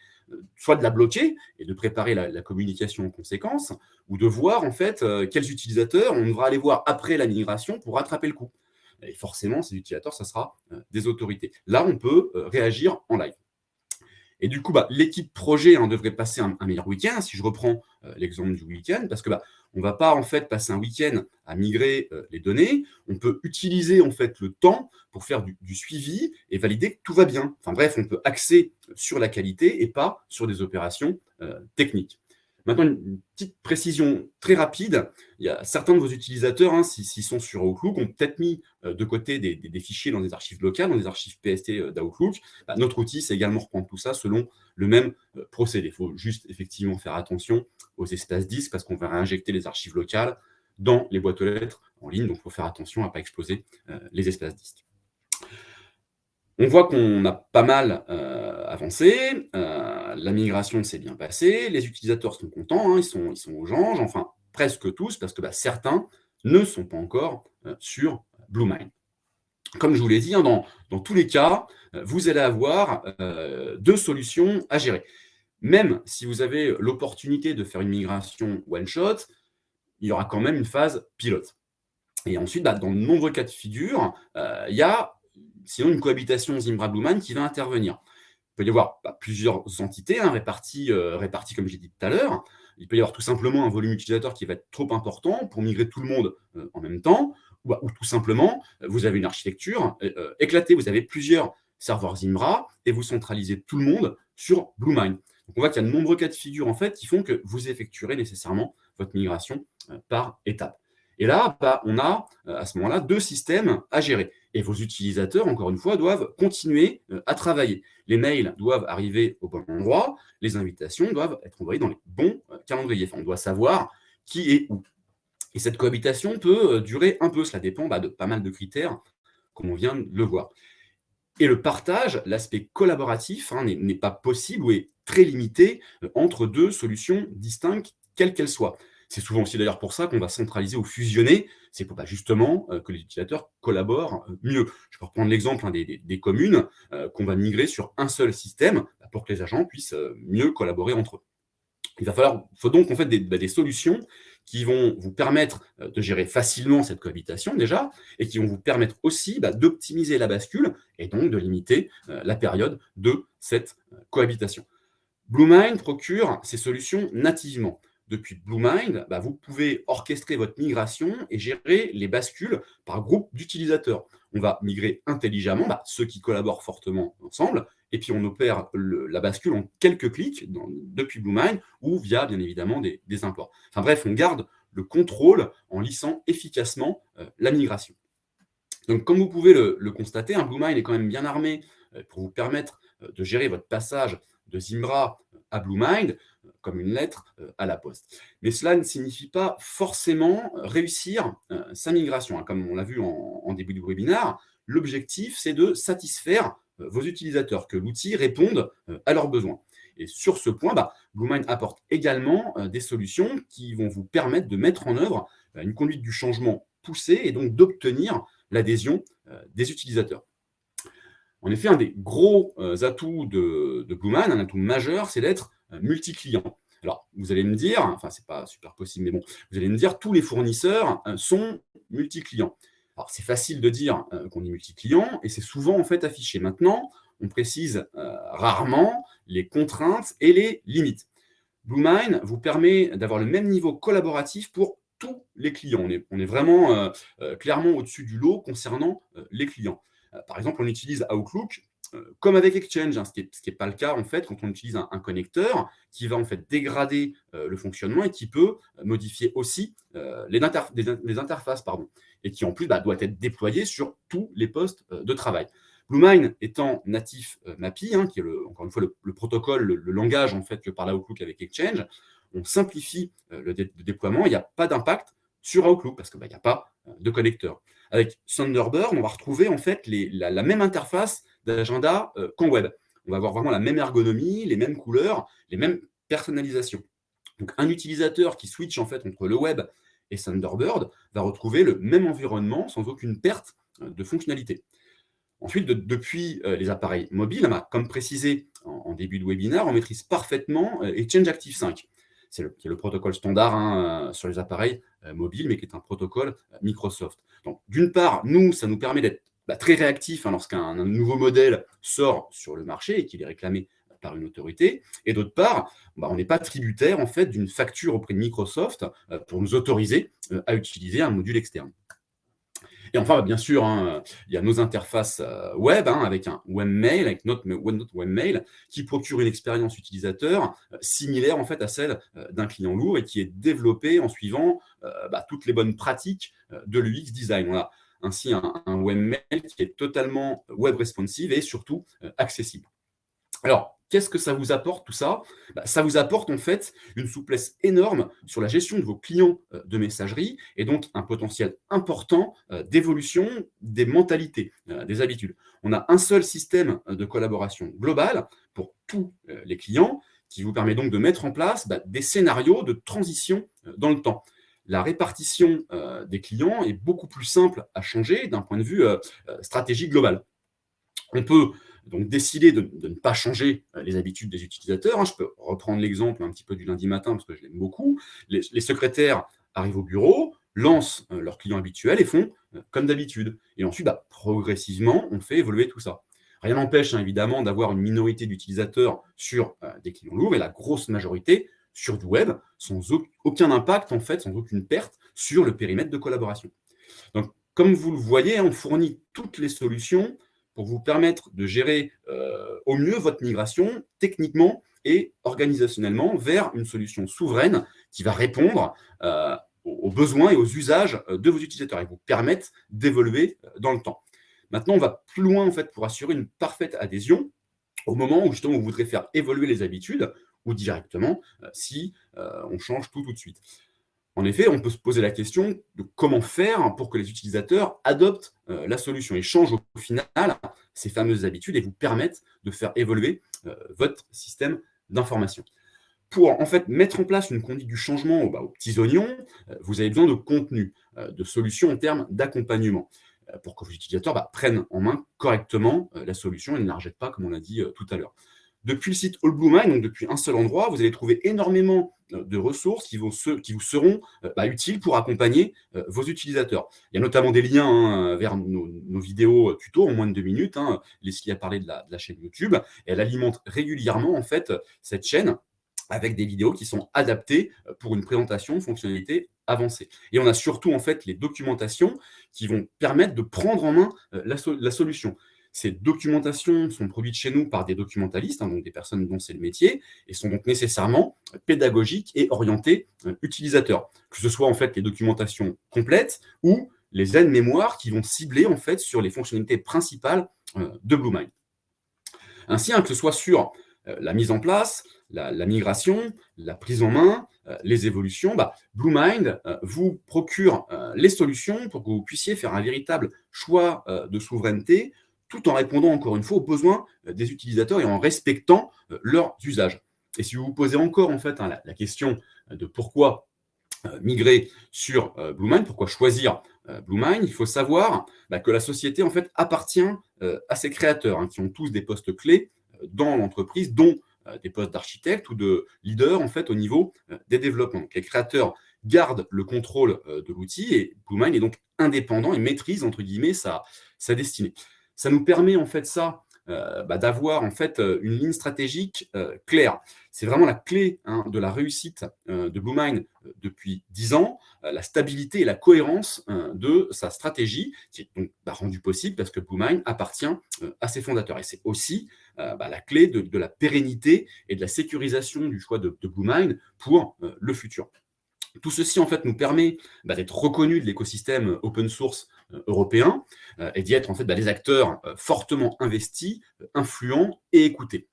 soit de la bloquer et de préparer la communication en conséquence, ou de voir en fait quels utilisateurs on devra aller voir après la migration pour rattraper le coup. Et forcément, ces utilisateurs, ça sera des autorités. Là, on peut réagir en live. Et du coup, l'équipe projet devrait passer un meilleur week-end, si je reprends l'exemple du week-end, parce que on ne va pas en fait passer un week-end à migrer les données. On peut utiliser en fait le temps pour faire du suivi et valider que tout va bien. Enfin bref, on peut axer sur la qualité et pas sur des opérations techniques. Maintenant, une petite précision très rapide. Il y a certains de vos utilisateurs, s'ils sont sur Outlook, ont peut-être mis de côté des fichiers dans des archives locales, dans des archives PST d'Outlook. Notre outil, c'est également reprendre tout ça selon le même procédé. Il faut juste effectivement faire attention aux espaces disques parce qu'on va réinjecter les archives locales dans les boîtes aux lettres en ligne. Donc, il faut faire attention à ne pas exploser les espaces disques. On voit qu'on a pas mal avancé, la migration s'est bien passée, les utilisateurs sont contents, ils sont aux anges, enfin presque tous, parce que certains ne sont pas encore sur Bluemind. Comme je vous l'ai dit, dans tous les cas, vous allez avoir deux solutions à gérer. Même si vous avez l'opportunité de faire une migration one-shot, il y aura quand même une phase pilote. Et ensuite, dans de nombreux cas de figure, il y a sinon une cohabitation Zimbra-Bluemind qui va intervenir. Il peut y avoir plusieurs entités réparties, comme j'ai dit tout à l'heure. Il peut y avoir tout simplement un volume utilisateur qui va être trop important pour migrer tout le monde en même temps, ou tout simplement, vous avez une architecture éclatée. Vous avez plusieurs serveurs Zimbra et vous centralisez tout le monde sur Bluemind. Donc on voit qu'il y a de nombreux cas de figure en fait, qui font que vous effectuerez nécessairement votre migration par étapes. Et là, on a à ce moment-là deux systèmes à gérer. Et vos utilisateurs, encore une fois, doivent continuer à travailler. Les mails doivent arriver au bon endroit, les invitations doivent être envoyées dans les bons calendriers. Enfin, on doit savoir qui est où. Et cette cohabitation peut durer un peu. Cela dépend de pas mal de critères, comme on vient de le voir. Et le partage, l'aspect collaboratif, n'est pas possible ou est très limité entre deux solutions distinctes, quelles qu'elles soient. C'est souvent aussi d'ailleurs pour ça qu'on va centraliser ou fusionner. C'est pour justement que les utilisateurs collaborent mieux. Je peux reprendre l'exemple des communes qu'on va migrer sur un seul système pour que les agents puissent mieux collaborer entre eux. Il faut donc en fait des solutions qui vont vous permettre de gérer facilement cette cohabitation déjà, et qui vont vous permettre aussi d'optimiser la bascule et donc de limiter la période de cette cohabitation. Bluemind procure ces solutions nativement. Depuis Bluemind, vous pouvez orchestrer votre migration et gérer les bascules par groupe d'utilisateurs. On va migrer intelligemment ceux qui collaborent fortement ensemble, et puis on opère la bascule en quelques clics depuis Bluemind ou via, bien évidemment, des imports. Enfin bref, on garde le contrôle en lissant efficacement la migration. Donc, comme vous pouvez le constater, Bluemind est quand même bien armé pour vous permettre de gérer votre passage de Zimbra à Bluemind comme une lettre à la poste. Mais cela ne signifie pas forcément réussir sa migration. Comme on l'a vu en début du webinaire, l'objectif, c'est de satisfaire vos utilisateurs, que l'outil réponde à leurs besoins. Et sur ce point, Bluemind apporte également des solutions qui vont vous permettre de mettre en œuvre une conduite du changement poussée et donc d'obtenir l'adhésion des utilisateurs. En effet, un des gros atouts de Bluemind, un atout majeur, c'est d'être multi-client. Alors, vous allez me dire, enfin, c'est pas super possible, mais bon, vous allez me dire, tous les fournisseurs sont multi-clients. Alors, c'est facile de dire qu'on est multi-client et c'est souvent en fait affiché. Maintenant, on précise rarement les contraintes et les limites. Bluemind vous permet d'avoir le même niveau collaboratif pour tous les clients. On est vraiment clairement au-dessus du lot concernant les clients. Par exemple, on utilise Outlook comme avec Exchange, ce qui n'est pas le cas en fait quand on utilise un connecteur qui va en fait dégrader le fonctionnement et qui peut modifier aussi les interfaces, et qui en plus doit être déployé sur tous les postes de travail. Bluemind étant natif MAPI, qui est encore une fois le protocole, le langage en fait que parle Outlook avec Exchange, on simplifie le déploiement. Il n'y a pas d'impact sur Outlook parce qu'il n'y a pas de connecteur. Avec Thunderbird, on va retrouver en fait la même interface d'agenda qu'en web. On va avoir vraiment la même ergonomie, les mêmes couleurs, les mêmes personnalisations. Donc un utilisateur qui switch en fait entre le web et Thunderbird va retrouver le même environnement sans aucune perte de fonctionnalité. Ensuite, depuis les appareils mobiles, comme précisé en début de webinaire, on maîtrise parfaitement Exchange Active 5. Qui est le protocole standard sur les appareils mobiles, mais qui est un protocole Microsoft. Donc, d'une part, ça nous permet d'être très réactifs lorsqu'un nouveau modèle sort sur le marché et qu'il est réclamé par une autorité. Et d'autre part, on n'est pas tributaire en fait d'une facture auprès de Microsoft pour nous autoriser à utiliser un module externe. Et enfin, bien sûr, il y a nos interfaces web avec un webmail, avec notre webmail, qui procure une expérience utilisateur similaire en fait à celle d'un client lourd et qui est développée en suivant toutes les bonnes pratiques de l'UX design. On a ainsi un webmail qui est totalement web responsive et surtout accessible. Alors, qu'est-ce que ça vous apporte tout ça ? Ça vous apporte en fait une souplesse énorme sur la gestion de vos clients de messagerie et donc un potentiel important d'évolution des mentalités, des habitudes. On a un seul système de collaboration global pour tous les clients qui vous permet donc de mettre en place des scénarios de transition dans le temps. La répartition des clients est beaucoup plus simple à changer d'un point de vue stratégie globale. On peut donc décider de ne pas changer les habitudes des utilisateurs. Je peux reprendre l'exemple un petit peu du lundi matin parce que je l'aime beaucoup. Les secrétaires arrivent au bureau, lancent leurs clients habituels et font comme d'habitude. Et ensuite, progressivement, on fait évoluer tout ça. Rien n'empêche évidemment d'avoir une minorité d'utilisateurs sur des clients lourds et la grosse majorité sur du web sans aucun impact, en fait, sans aucune perte sur le périmètre de collaboration. Donc, comme vous le voyez, on fournit toutes les solutions pour vous permettre de gérer au mieux votre migration techniquement et organisationnellement vers une solution souveraine qui va répondre aux besoins et aux usages de vos utilisateurs et vous permettre d'évoluer dans le temps. Maintenant, on va plus loin en fait, pour assurer une parfaite adhésion au moment où justement vous voudrez faire évoluer les habitudes ou directement si on change tout de suite. En effet, on peut se poser la question de comment faire pour que les utilisateurs adoptent la solution et changent au final ces fameuses habitudes et vous permettent de faire évoluer votre système d'information. Pour en fait mettre en place une conduite du changement aux petits oignons, vous avez besoin de contenu, de solutions en termes d'accompagnement pour que vos utilisateurs prennent en main correctement la solution et ne la rejettent pas, comme on l'a dit tout à l'heure. Depuis le site All Bluemind, donc depuis un seul endroit, vous allez trouver énormément de ressources qui vous seront utiles pour accompagner vos utilisateurs. Il y a notamment des liens vers nos vidéos tuto en moins de 2 minutes. Leslie a parlé de la chaîne YouTube. Et elle alimente régulièrement en fait cette chaîne avec des vidéos qui sont adaptées pour une présentation de fonctionnalités avancées. Et on a surtout en fait les documentations qui vont permettre de prendre en main la solution. Ces documentations sont produites chez nous par des documentalistes, donc des personnes dont c'est le métier, et sont donc nécessairement pédagogiques et orientées utilisateurs. Que ce soit en fait les documentations complètes ou les aides-mémoires qui vont cibler en fait sur les fonctionnalités principales de Bluemind. Ainsi, que ce soit sur la mise en place, la migration, la prise en main, les évolutions, Bluemind vous procure les solutions pour que vous puissiez faire un véritable choix de souveraineté tout en répondant encore une fois aux besoins des utilisateurs et en respectant leurs usages. Et si vous vous posez encore en fait la question de pourquoi migrer sur Bluemind, pourquoi choisir Bluemind, il faut savoir que la société en fait appartient à ses créateurs, qui ont tous des postes clés dans l'entreprise, dont des postes d'architecte ou de leader en fait au niveau des développements. Donc, les créateurs gardent le contrôle de l'outil et Bluemind est donc indépendant et maîtrise entre guillemets sa destinée. Ça nous permet en fait d'avoir en fait une ligne stratégique claire. C'est vraiment la clé de la réussite de Bluemind depuis 10 ans, la stabilité et la cohérence de sa stratégie, qui est donc rendue possible parce que Bluemind appartient à ses fondateurs. Et c'est aussi la clé de la pérennité et de la sécurisation du choix de Bluemind pour le futur. Tout ceci, en fait, nous permet d'être reconnus de l'écosystème open source européen et d'y être, en fait, des acteurs fortement investis, influents et écoutés.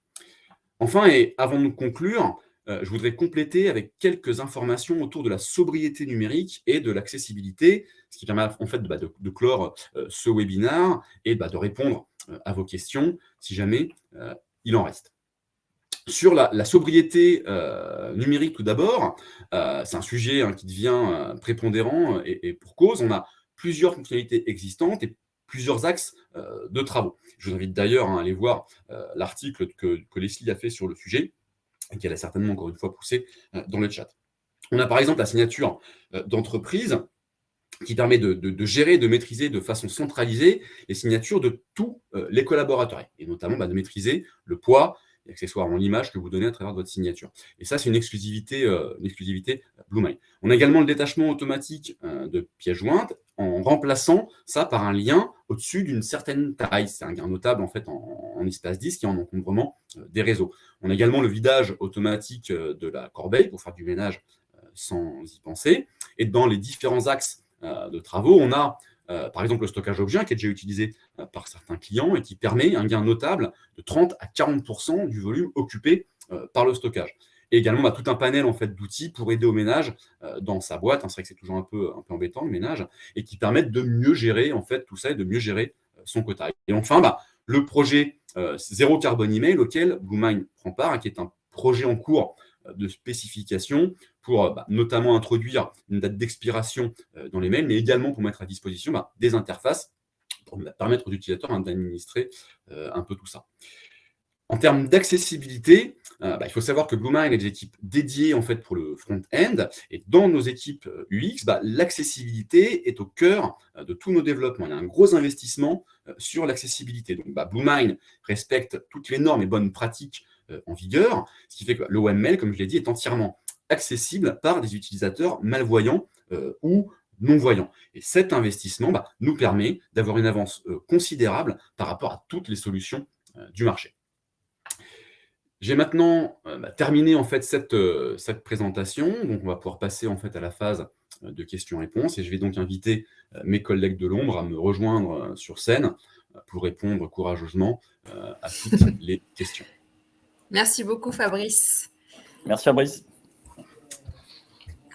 Enfin, et avant de conclure, je voudrais compléter avec quelques informations autour de la sobriété numérique et de l'accessibilité, ce qui permet, en fait, de clore ce webinaire et de répondre à vos questions, si jamais il en reste. Sur la sobriété numérique, tout d'abord, c'est un sujet qui devient prépondérant et pour cause. On a plusieurs fonctionnalités existantes et plusieurs axes de travaux. Je vous invite d'ailleurs à aller voir l'article que Leslie a fait sur le sujet et qu'elle a certainement encore une fois poussé dans le chat. On a par exemple la signature d'entreprise qui permet de gérer, de maîtriser de façon centralisée les signatures de tous les collaborateurs et notamment de maîtriser le poids et accessoirement l'image que vous donnez à travers votre signature. Et ça, c'est une exclusivité Bluemind. On a également le détachement automatique de pièces jointes en remplaçant ça par un lien au-dessus d'une certaine taille. C'est un gain notable en fait en espace disque et en encombrement des réseaux. On a également le vidage automatique de la corbeille pour faire du ménage sans y penser. Et dans les différents axes de travaux, on a par exemple le stockage objet qui est déjà utilisé par certains clients et qui permet un gain notable de 30 à 40% du volume occupé par le stockage. Et également tout un panel en fait, d'outils pour aider au ménage dans sa boîte. C'est vrai que c'est toujours un peu embêtant le ménage, et qui permettent de mieux gérer en fait, tout ça et de mieux gérer son quota. Et enfin, le projet Zéro Carbone Email auquel Bluemind prend part, qui est un projet en cours de spécification pour notamment introduire une date d'expiration dans les mails, mais également pour mettre à disposition des interfaces pour permettre aux utilisateurs d'administrer un peu tout ça. En termes d'accessibilité, il faut savoir que Bluemind a des équipes dédiées en fait, pour le front-end, et dans nos équipes UX, l'accessibilité est au cœur de tous nos développements. Il y a un gros investissement sur l'accessibilité. Donc, Bluemind respecte toutes les normes et bonnes pratiques en vigueur, ce qui fait que l'OML, comme je l'ai dit, est entièrement accessible par des utilisateurs malvoyants ou non-voyants. Et cet investissement nous permet d'avoir une avance considérable par rapport à toutes les solutions du marché. J'ai maintenant terminé en fait cette présentation, donc on va pouvoir passer en fait à la phase de questions-réponses, et je vais donc inviter mes collègues de l'ombre à me rejoindre sur scène pour répondre courageusement à toutes les questions. Merci beaucoup, Fabrice. Merci, Fabrice.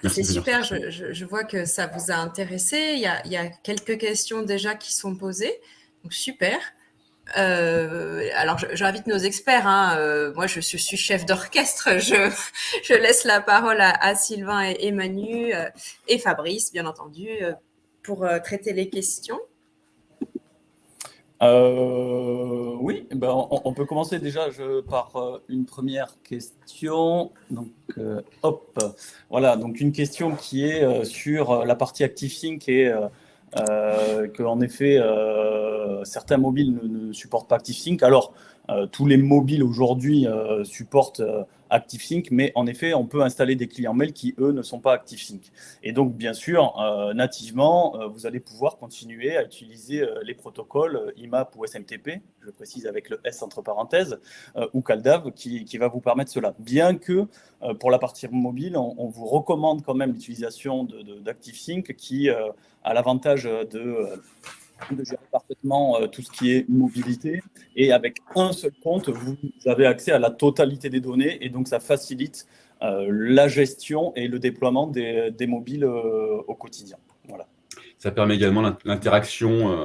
C'est super, je vois que ça vous a intéressé. Il y a quelques questions déjà qui sont posées, donc super. Alors, j'invite nos experts. Moi, je suis chef d'orchestre. Je laisse la parole à Sylvain et Manu et Fabrice, bien entendu, pour traiter les questions. Oui, on peut commencer déjà par une première question. Donc, voilà, donc une question qui est sur la partie ActiveSync et qu'en effet, certains mobiles ne supportent pas ActiveSync. Alors, tous les mobiles aujourd'hui supportent ActiveSync, mais en effet, on peut installer des clients mail qui, eux, ne sont pas ActiveSync. Et donc, bien sûr, nativement, vous allez pouvoir continuer à utiliser les protocoles IMAP ou SMTP, je précise avec le S entre parenthèses, ou CalDAV, qui va vous permettre cela. Bien que, pour la partie mobile, on vous recommande quand même l'utilisation d'ActiveSync qui a l'avantage de gérer parfaitement tout ce qui est mobilité, et avec un seul compte, vous avez accès à la totalité des données, et donc ça facilite la gestion et le déploiement des mobiles au quotidien. Voilà. Ça permet également l'interaction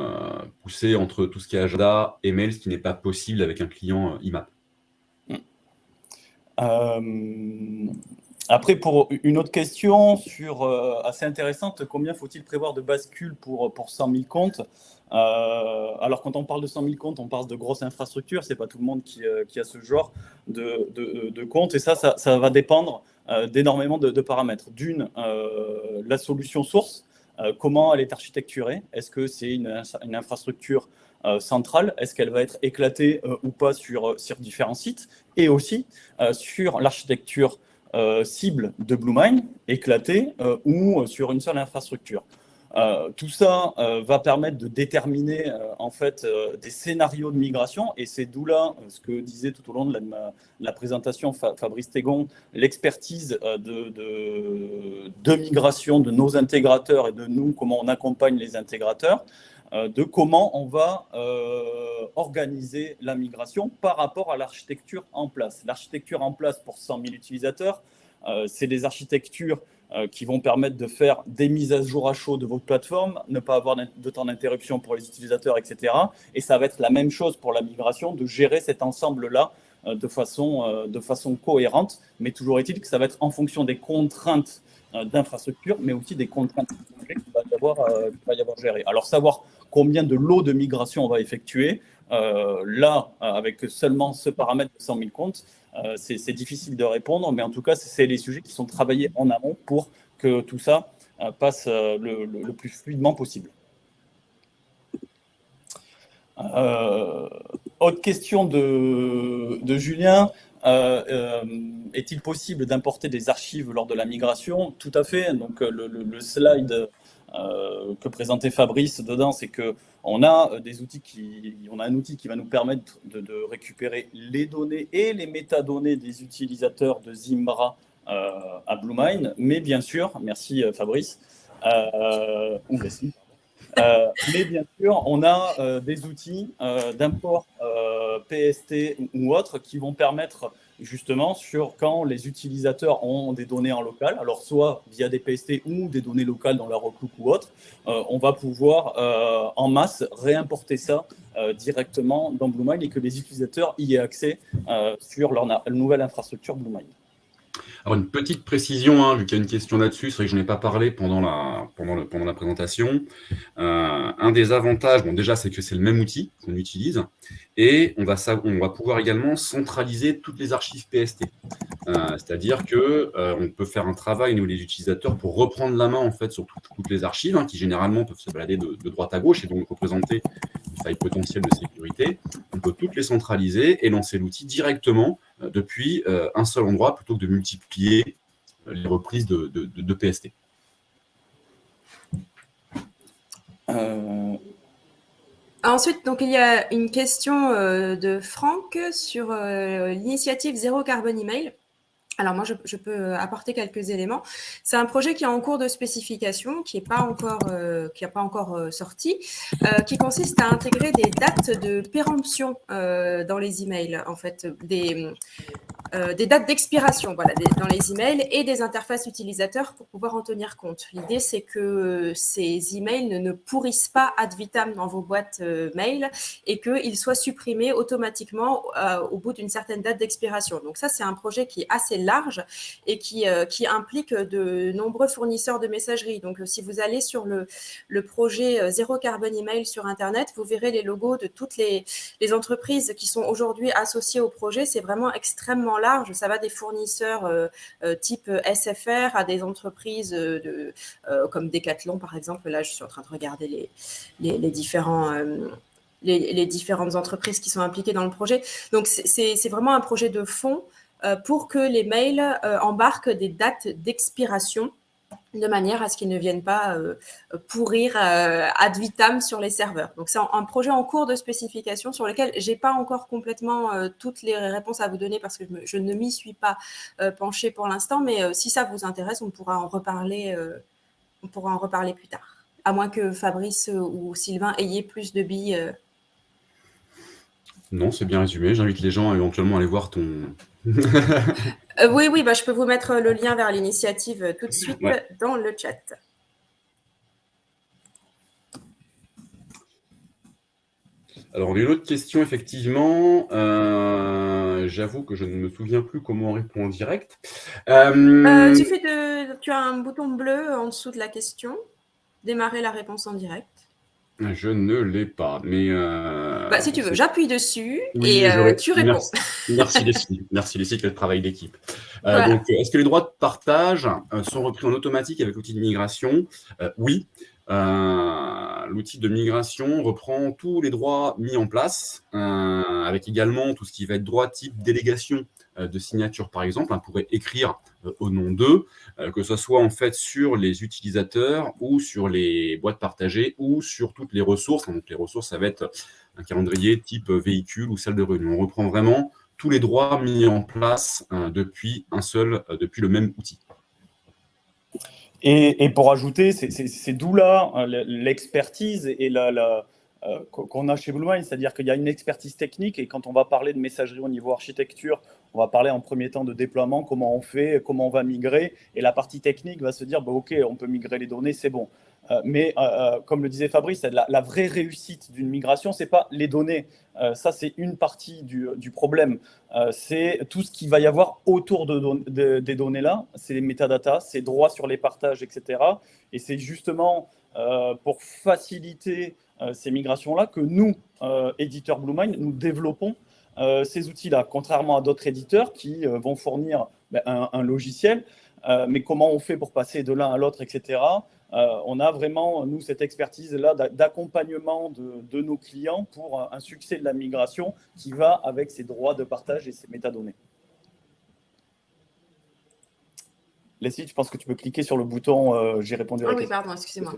poussée entre tout ce qui est agenda et mail, ce qui n'est pas possible avec un client IMAP. Après, pour une autre question assez intéressante, combien faut-il prévoir de bascules pour 100 000 comptes? Alors, quand on parle de 100 000 comptes, on parle de grosses infrastructures. Ce n'est pas tout le monde qui a ce genre de comptes. Et ça va dépendre d'énormément de paramètres. D'une, la solution source, comment elle est architecturée. Est-ce que c'est une infrastructure centrale? Est-ce qu'elle va être éclatée ou pas sur différents sites? Et aussi sur l'architecture cible de Bluemind, éclatée ou sur une seule infrastructure. Tout ça va permettre de déterminer en fait des scénarios de migration, et c'est d'où là ce que disait tout au long de la présentation Fabrice Tégon, l'expertise de migration de nos intégrateurs et de nous, comment on accompagne les intégrateurs, de comment on va organiser la migration par rapport à l'architecture en place. L'architecture en place pour 100 000 utilisateurs, c'est des architectures qui vont permettre de faire des mises à jour à chaud de votre plateforme, ne pas avoir de temps d'interruption pour les utilisateurs, etc. Et ça va être la même chose pour la migration, de gérer cet ensemble-là de façon cohérente, mais toujours est-il que ça va être en fonction des contraintes d'infrastructure, mais aussi des contraintes qu'il va y avoir gérées. Alors, savoir combien de lots de migration on va effectuer, là, avec seulement ce paramètre de 100 000 comptes, c'est difficile de répondre, mais en tout cas, c'est les sujets qui sont travaillés en amont pour que tout ça passe le plus fluidement possible. Autre question de Julien. Est-il possible d'importer des archives lors de la migration? Tout à fait. Donc, le slide que présentait Fabrice dedans, c'est qu'on a on a un outil qui va nous permettre de récupérer les données et les métadonnées des utilisateurs de Zimbra à Bluemind. Mais bien sûr, merci Fabrice, ou Leslie. Mais bien sûr, on a des outils d'import PST ou autres qui vont permettre justement sur quand les utilisateurs ont des données en local, alors soit via des PST ou des données locales dans leur Outlook ou autre, on va pouvoir en masse réimporter ça directement dans Bluemind et que les utilisateurs y aient accès sur leur nouvelle infrastructure Bluemind. Alors, une petite précision, vu qu'il y a une question là-dessus, c'est vrai que je n'en ai pas parlé pendant la présentation. Un des avantages, déjà, c'est que c'est le même outil qu'on utilise, et on va pouvoir également centraliser toutes les archives PST. C'est-à-dire qu'on peut faire un travail, nous, les utilisateurs, pour reprendre la main, en fait, sur toutes les archives, qui généralement peuvent se balader de droite à gauche et donc représenter une faille potentielle de sécurité. On peut toutes les centraliser et lancer l'outil directement depuis un seul endroit plutôt que de multiplier les reprises de PST. Ensuite, donc, il y a une question de Franck sur l'initiative Zéro Carbone Email. Alors moi, je peux apporter quelques éléments. C'est un projet qui est en cours de spécification, qui n'a pas encore sorti, qui consiste à intégrer des dates de péremption dans les emails, en fait, des dates d'expiration dans les emails et des interfaces utilisateurs pour pouvoir en tenir compte. L'idée, c'est que ces emails ne pourrissent pas ad vitam dans vos boîtes mail et qu'ils soient supprimés automatiquement au bout d'une certaine date d'expiration. Donc ça, c'est un projet qui est assez large et qui implique de nombreux fournisseurs de messagerie. Donc si vous allez sur le projet Zéro Carbone Email sur Internet, vous verrez les logos de toutes les entreprises qui sont aujourd'hui associées au projet. C'est vraiment extrêmement large. Ça va des fournisseurs type SFR à des entreprises comme Decathlon, par exemple. Là, je suis en train de regarder les différentes entreprises qui sont impliquées dans le projet. Donc, c'est vraiment un projet de fond pour que les mails embarquent des dates d'expiration de manière à ce qu'ils ne viennent pas pourrir ad vitam sur les serveurs. Donc, c'est un projet en cours de spécification sur lequel je n'ai pas encore complètement toutes les réponses à vous donner parce que je ne m'y suis pas penchée pour l'instant, mais si ça vous intéresse, on pourra en reparler plus tard. À moins que Fabrice ou Sylvain ayez plus de billes. Non, c'est bien résumé. J'invite les gens à éventuellement aller voir ton... Oui, je peux vous mettre le lien vers l'initiative tout de suite dans le chat. Alors, une autre question, effectivement. J'avoue que je ne me souviens plus comment on répond en direct. Tu as un bouton bleu en dessous de la question. Démarrer la réponse en direct. Je ne l'ai pas, mais... si tu veux, j'appuie dessus oui, et tu réponds. Merci Leslie. Merci Leslie, quel travail d'équipe. Voilà. Donc, est-ce que les droits de partage sont repris en automatique avec l'outil de migration? Oui. L'outil de migration reprend tous les droits mis en place, avec également tout ce qui va être droit type délégation de signature, par exemple. On pourrait écrire au nom d'eux, que ce soit en fait sur les utilisateurs ou sur les boîtes partagées ou sur toutes les ressources. Donc, les ressources, ça va être un calendrier type véhicule ou salle de réunion. On reprend vraiment tous les droits mis en place depuis le même outil. Et pour ajouter, c'est d'où là l'expertise et qu'on a chez BlueMind, c'est-à-dire qu'il y a une expertise technique et quand on va parler de messagerie au niveau architecture, on va parler en premier temps de déploiement, comment on fait, comment on va migrer, et la partie technique va se dire ok, on peut migrer les données, c'est bon. Mais comme le disait Fabrice, la vraie réussite d'une migration, c'est pas les données. Ça, c'est une partie du problème. C'est tout ce qu'il va y avoir autour des données là, c'est les métadatas, c'est droits sur les partages, etc. Et c'est justement pour faciliter ces migrations-là que nous, éditeurs BlueMind, nous développons ces outils-là, contrairement à d'autres éditeurs qui vont fournir un logiciel. Mais comment on fait pour passer de l'un à l'autre, etc. On a vraiment, nous, cette expertise-là d'accompagnement de nos clients pour un succès de la migration qui va avec ces droits de partage et ces métadonnées. Leslie, je pense que tu peux cliquer sur le bouton j'ai répondu à la question. Oui, pardon, excusez-moi.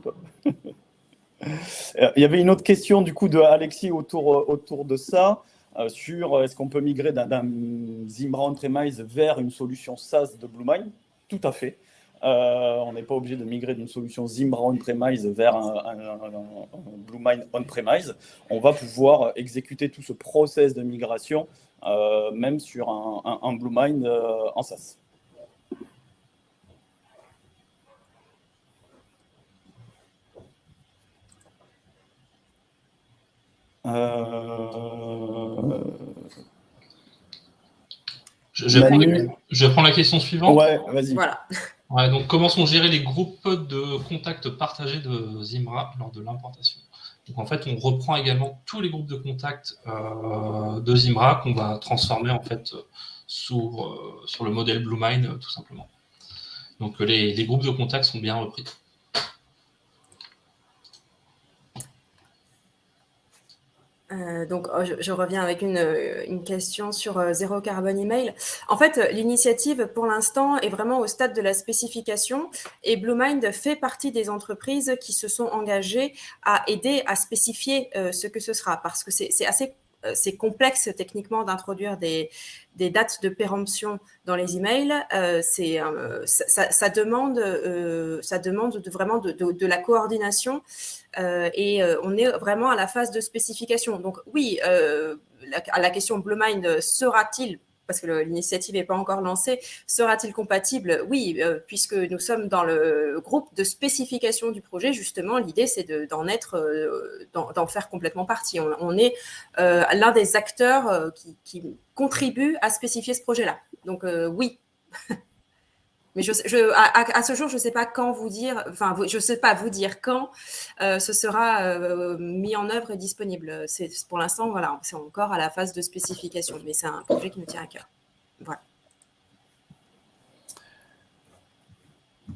Il y avait une autre question du coup de Alexis autour de ça, sur est-ce qu'on peut migrer d'un Zimbra on-premise vers une solution SaaS de BlueMind? Tout à fait. On n'est pas obligé de migrer d'une solution Zimbra on-premise vers un BlueMind on-premise. On va pouvoir exécuter tout ce process de migration même sur un BlueMind en SaaS. Je prends la question suivante. Ouais, vas-y. Voilà. Ouais, donc, comment sont gérés les groupes de contacts partagés de Zimbra lors de l'implantation? Donc, en fait, on reprend également tous les groupes de contacts de Zimbra qu'on va transformer en fait sur le modèle BlueMind, tout simplement. Donc, les groupes de contacts sont bien repris. Donc, je reviens avec une question sur Zéro Carbone Email. En fait, l'initiative, pour l'instant, est vraiment au stade de la spécification et BlueMind fait partie des entreprises qui se sont engagées à aider à spécifier ce que ce sera, parce que c'est complexe techniquement d'introduire des dates de péremption dans les emails. Ça demande vraiment de la coordination et on est vraiment à la phase de spécification. Donc oui, à la question BlueMind, sera-t-il, parce que l'initiative n'est pas encore lancée, sera-t-il compatible? Oui, puisque nous sommes dans le groupe de spécification du projet, justement, l'idée c'est d'en faire complètement partie. On est l'un des acteurs qui contribue à spécifier ce projet-là. Donc oui. Mais à ce jour, je ne sais pas quand vous dire, enfin, je ne sais pas vous dire quand ce sera mis en œuvre et disponible. Pour l'instant, voilà, c'est encore à la phase de spécification, mais c'est un projet qui nous tient à cœur. Voilà.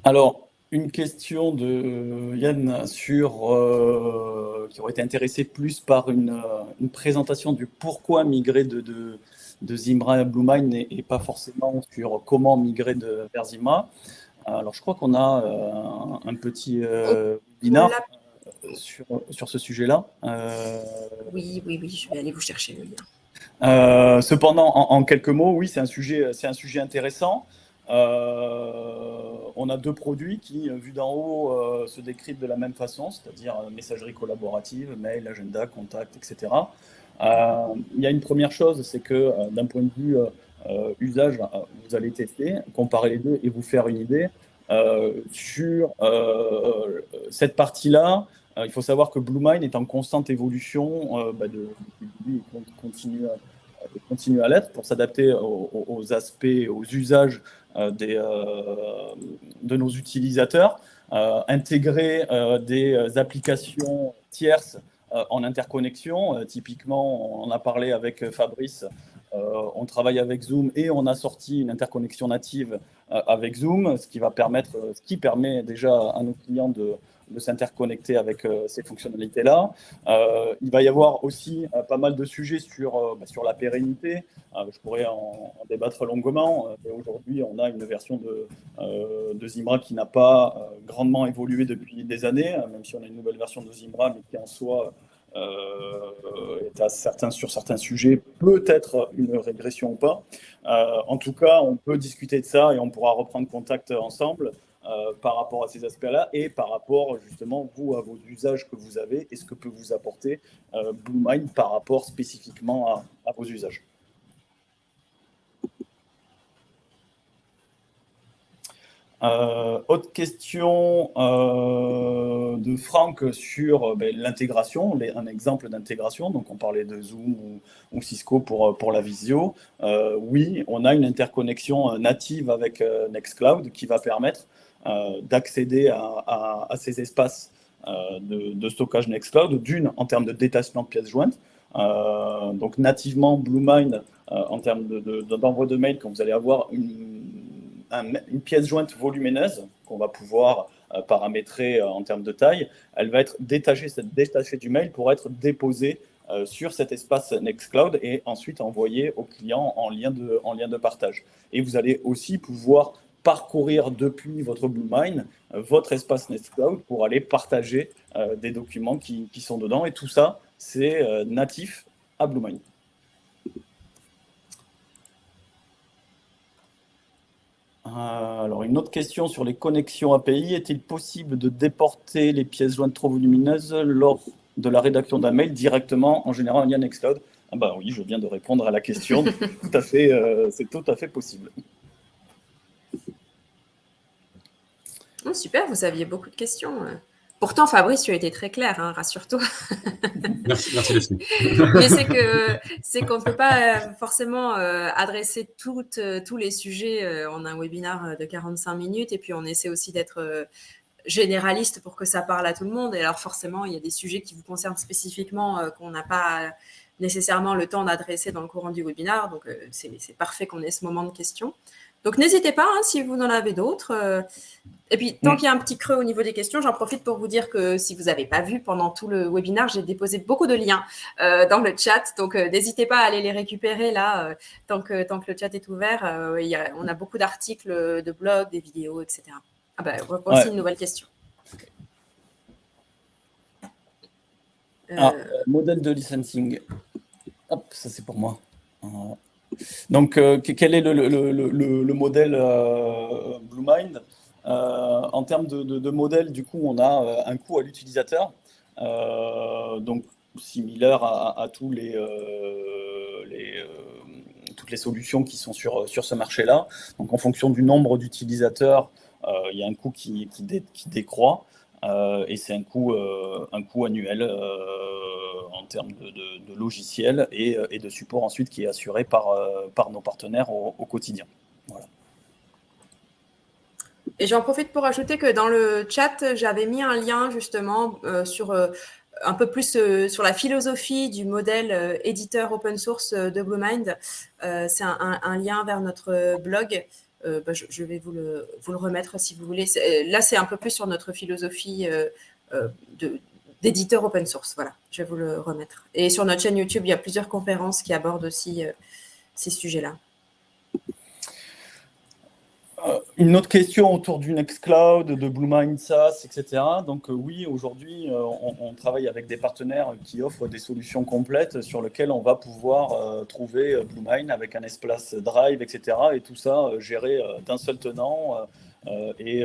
Alors, une question de Yann qui aurait été intéressé plus par une présentation du pourquoi migrer de Zimbra à BlueMind et pas forcément sur comment migrer vers Zimbra. Alors, je crois qu'on a un petit webinaire sur ce sujet-là. Oui, je vais aller vous chercher le lien. Cependant, en quelques mots, oui, c'est un sujet intéressant. On a deux produits qui, vus d'en haut, se décrivent de la même façon, c'est-à-dire messagerie collaborative, mail, agenda, contact, etc. Il y a une première chose, c'est que d'un point de vue usage, vous allez tester, comparer les deux et vous faire une idée. Sur cette partie-là, Il faut savoir que BlueMind est en constante évolution depuis le début et continue à l'être pour s'adapter aux aspects, aux usages de nos utilisateurs, intégrer des applications tierces en interconnexion. Typiquement, on a parlé avec Fabrice, on travaille avec Zoom et on a sorti une interconnexion native avec Zoom, ce qui permet déjà à nos clients de s'interconnecter avec ces fonctionnalités-là. Il va y avoir aussi pas mal de sujets sur la pérennité. Je pourrais en débattre longuement. Aujourd'hui, on a une version de Zimbra qui n'a pas grandement évolué depuis des années, même si on a une nouvelle version de Zimbra, mais qui en soi est sur certains sujets peut-être une régression ou pas. En tout cas, on peut discuter de ça et on pourra reprendre contact ensemble par rapport à ces aspects-là et par rapport justement vous à vos usages que vous avez et ce que peut vous apporter BlueMind par rapport spécifiquement à vos usages. Autre question de Franck sur l'intégration, un exemple d'intégration. Donc, on parlait de Zoom ou Cisco pour la visio. Oui, on a une interconnexion native avec Nextcloud qui va permettre d'accéder à ces espaces de stockage Nextcloud, d'une en termes de détachement de pièces jointes. Donc, nativement, BlueMind, en termes d'envoi de mail, quand vous allez avoir une pièce jointe volumineuse qu'on va pouvoir paramétrer en termes de taille, elle va être détachée du mail pour être déposée sur cet espace Nextcloud et ensuite envoyée au client en lien de partage. Et vous allez aussi pouvoir parcourir depuis votre BlueMind votre espace Nextcloud pour aller partager des documents qui sont dedans. Et tout ça, c'est natif à BlueMind. Alors, une autre question sur les connexions API. Est-il possible de déporter les pièces jointes trop volumineuses lors de la rédaction d'un mail directement, en général, en lien Nextcloud? Ah bah oui, je viens de répondre à la question. C'est tout à fait possible. Oh, super, vous aviez beaucoup de questions. Pourtant, Fabrice, tu as été très clair, hein, rassure-toi. Merci Leslie. Mais c'est qu'on ne peut pas forcément adresser tous les sujets en un webinaire de 45 minutes et puis on essaie aussi d'être généraliste pour que ça parle à tout le monde. Et alors forcément, il y a des sujets qui vous concernent spécifiquement qu'on n'a pas nécessairement le temps d'adresser dans le courant du webinaire. Donc, c'est parfait qu'on ait ce moment de questions. Donc, n'hésitez pas si vous en avez d'autres. Et puis, tant qu'il y a un petit creux au niveau des questions, j'en profite pour vous dire que si vous n'avez pas vu pendant tout le webinaire, j'ai déposé beaucoup de liens dans le chat. Donc, n'hésitez pas à aller les récupérer là, tant que le chat est ouvert. On a beaucoup d'articles, de blogs, des vidéos, etc. Ah ben, voici une nouvelle question. Modèle de licensing. Hop, ça c'est pour moi. Donc, quel est le modèle BlueMind? En termes de modèle, du coup, on a un coût à l'utilisateur, donc similaire à toutes les solutions qui sont sur ce marché-là. Donc, en fonction du nombre d'utilisateurs, il y a un coût qui décroît. Et c'est un coût annuel en termes de logiciel et de support ensuite qui est assuré par nos partenaires au quotidien. Voilà. Et j'en profite pour ajouter que dans le chat, j'avais mis un lien justement sur un peu plus sur la philosophie du modèle éditeur open source de BlueMind. C'est un lien vers notre blog. Je vais vous le remettre si vous voulez. Là, c'est un peu plus sur notre philosophie d'éditeur open source. Voilà, je vais vous le remettre. Et sur notre chaîne YouTube, il y a plusieurs conférences qui abordent aussi ces sujets-là. Une autre question autour du Nextcloud, de BlueMind SaaS, etc. Donc oui, aujourd'hui, on travaille avec des partenaires qui offrent des solutions complètes sur lesquelles on va pouvoir trouver BlueMind avec un espace Drive, etc. Et tout ça géré d'un seul tenant et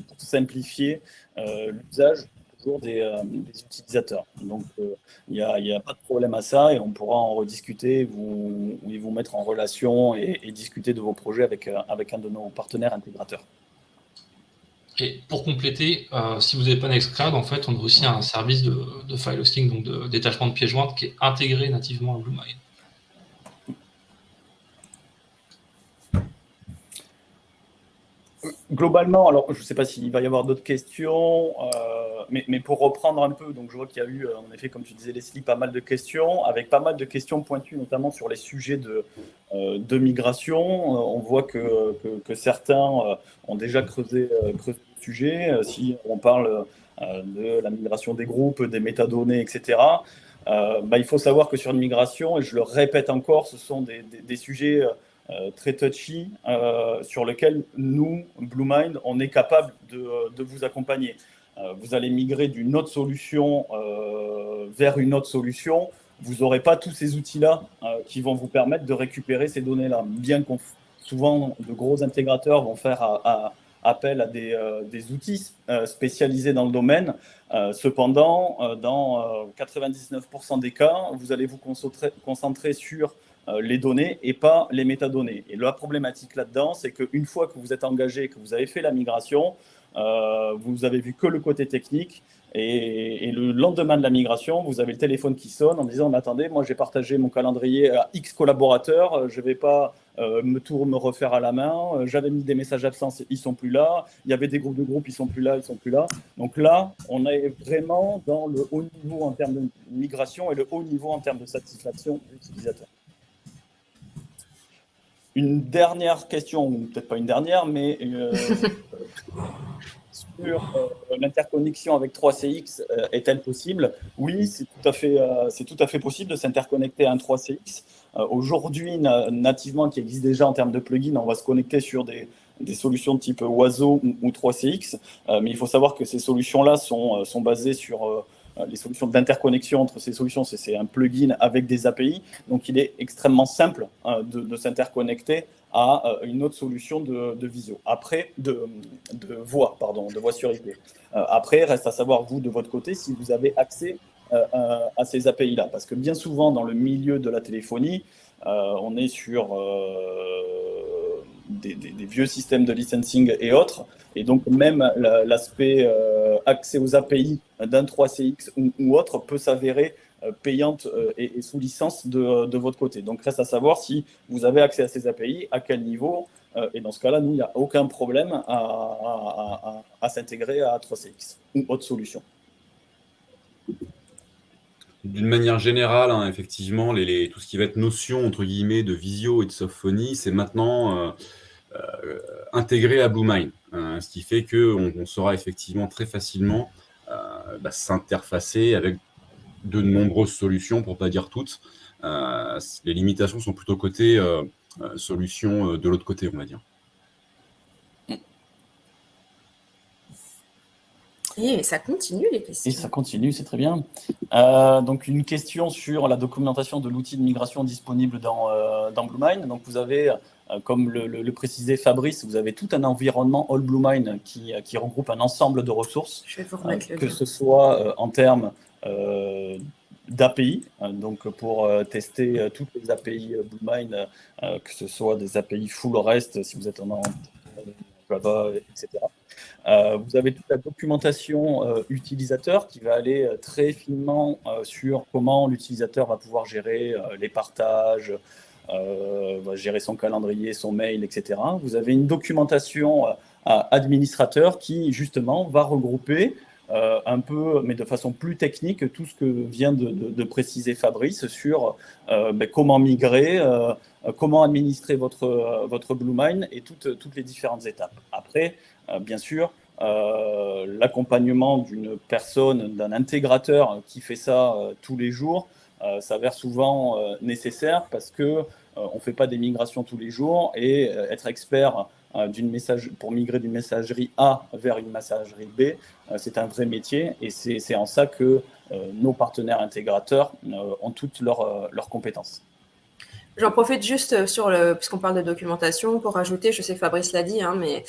pour simplifier l'usage toujours des utilisateurs. Donc il n'y a pas de problème à ça et on pourra en rediscuter, vous mettre en relation et discuter de vos projets avec un de nos partenaires intégrateurs. Et pour compléter, si vous n'avez pas Nextcloud, en fait, on a aussi un service de file hosting, donc de détachement de pièces jointes, qui est intégré nativement à BlueMind. Globalement, alors je ne sais pas s'il va y avoir d'autres questions, mais pour reprendre un peu, donc je vois qu'il y a eu, en effet, comme tu disais Leslie, pas mal de questions, avec pas mal de questions pointues, notamment sur les sujets de migration. On voit que certains ont déjà creusé le sujet. Si on parle de la migration des groupes, des métadonnées, etc., il faut savoir que sur une migration, et je le répète encore, ce sont des sujets très touchy, sur lequel nous, BlueMind, on est capable de vous accompagner. Vous allez migrer d'une autre solution vers une autre solution. Vous n'aurez pas tous ces outils-là qui vont vous permettre de récupérer ces données-là. Bien qu'on souvent, de gros intégrateurs vont faire appel à des outils spécialisés dans le domaine. Cependant, dans 99% des cas, vous allez vous concentrer sur les données et pas les métadonnées. Et la problématique là-dedans, c'est qu'une fois que vous êtes engagé, que vous avez fait la migration, vous avez vu que le côté technique, et le lendemain de la migration, vous avez le téléphone qui sonne en disant « Attendez, moi j'ai partagé mon calendrier à X collaborateurs, je ne vais pas me refaire à la main, j'avais mis des messages absents, ils ne sont plus là, il y avait des groupes de groupes, ils ne sont plus là, ils ne sont plus là. » Donc là, on est vraiment dans le haut niveau en termes de migration et le haut niveau en termes de satisfaction utilisateur. Une dernière question, ou peut-être pas une dernière, mais sur l'interconnexion avec 3CX, est-elle possible? Oui, c'est tout à fait possible de s'interconnecter à un 3CX. Aujourd'hui, nativement, qui existe déjà en termes de plugins, on va se connecter sur des solutions de type Oiseau ou 3CX, mais il faut savoir que ces solutions-là sont basées sur les solutions d'interconnexion entre ces solutions. C'est un plugin avec des API, donc il est extrêmement simple de s'interconnecter à une autre solution de visio. Après, de voix sur IP. Après, reste à savoir, vous, de votre côté, si vous avez accès à ces API-là. Parce que bien souvent, dans le milieu de la téléphonie, on est sur des vieux systèmes de licensing et autres. Et donc, même l'aspect accès aux API d'un 3CX ou autre peut s'avérer payante et sous licence de votre côté. Donc, reste à savoir si vous avez accès à ces API, à quel niveau. Et dans ce cas-là, nous, il n'y a aucun problème à s'intégrer à 3CX ou autre solution. D'une manière générale, hein, effectivement, tout ce qui va être notion, entre guillemets, de visio et de softphonie, c'est maintenant intégré à BlueMind. Ce qui fait qu'on saura effectivement très facilement s'interfacer avec de nombreuses solutions, pour ne pas dire toutes. Les limitations sont plutôt côté solution de l'autre côté, on va dire. Et ça continue, les questions. Et ça continue, c'est très bien. Donc, une question sur la documentation de l'outil de migration disponible dans BlueMind. Donc, vous avez, comme le précisait Fabrice, vous avez tout un environnement All BlueMind qui regroupe un ensemble de ressources. Je vais vous remettre le lien. Que ce soit en termes d'API, donc pour tester toutes les API BlueMind, que ce soit des API full REST, si vous êtes en Java, etc. Vous avez toute la documentation utilisateur qui va aller très finement sur comment l'utilisateur va pouvoir gérer les partages, va gérer son calendrier, son mail, etc. Vous avez une documentation administrateur qui, justement, va regrouper un peu, mais de façon plus technique, tout ce que vient de préciser Fabrice sur comment migrer, comment administrer votre BlueMind et toutes les différentes étapes. Après, bien sûr, l'accompagnement d'une personne, d'un intégrateur qui fait ça tous les jours s'avère souvent nécessaire parce que on ne fait pas des migrations tous les jours et être expert pour migrer d'une messagerie A vers une messagerie B, c'est un vrai métier et c'est en ça que nos partenaires intégrateurs ont toutes leurs compétences. J'en profite juste puisqu'on parle de documentation, pour rajouter, je sais que Fabrice l'a dit, mais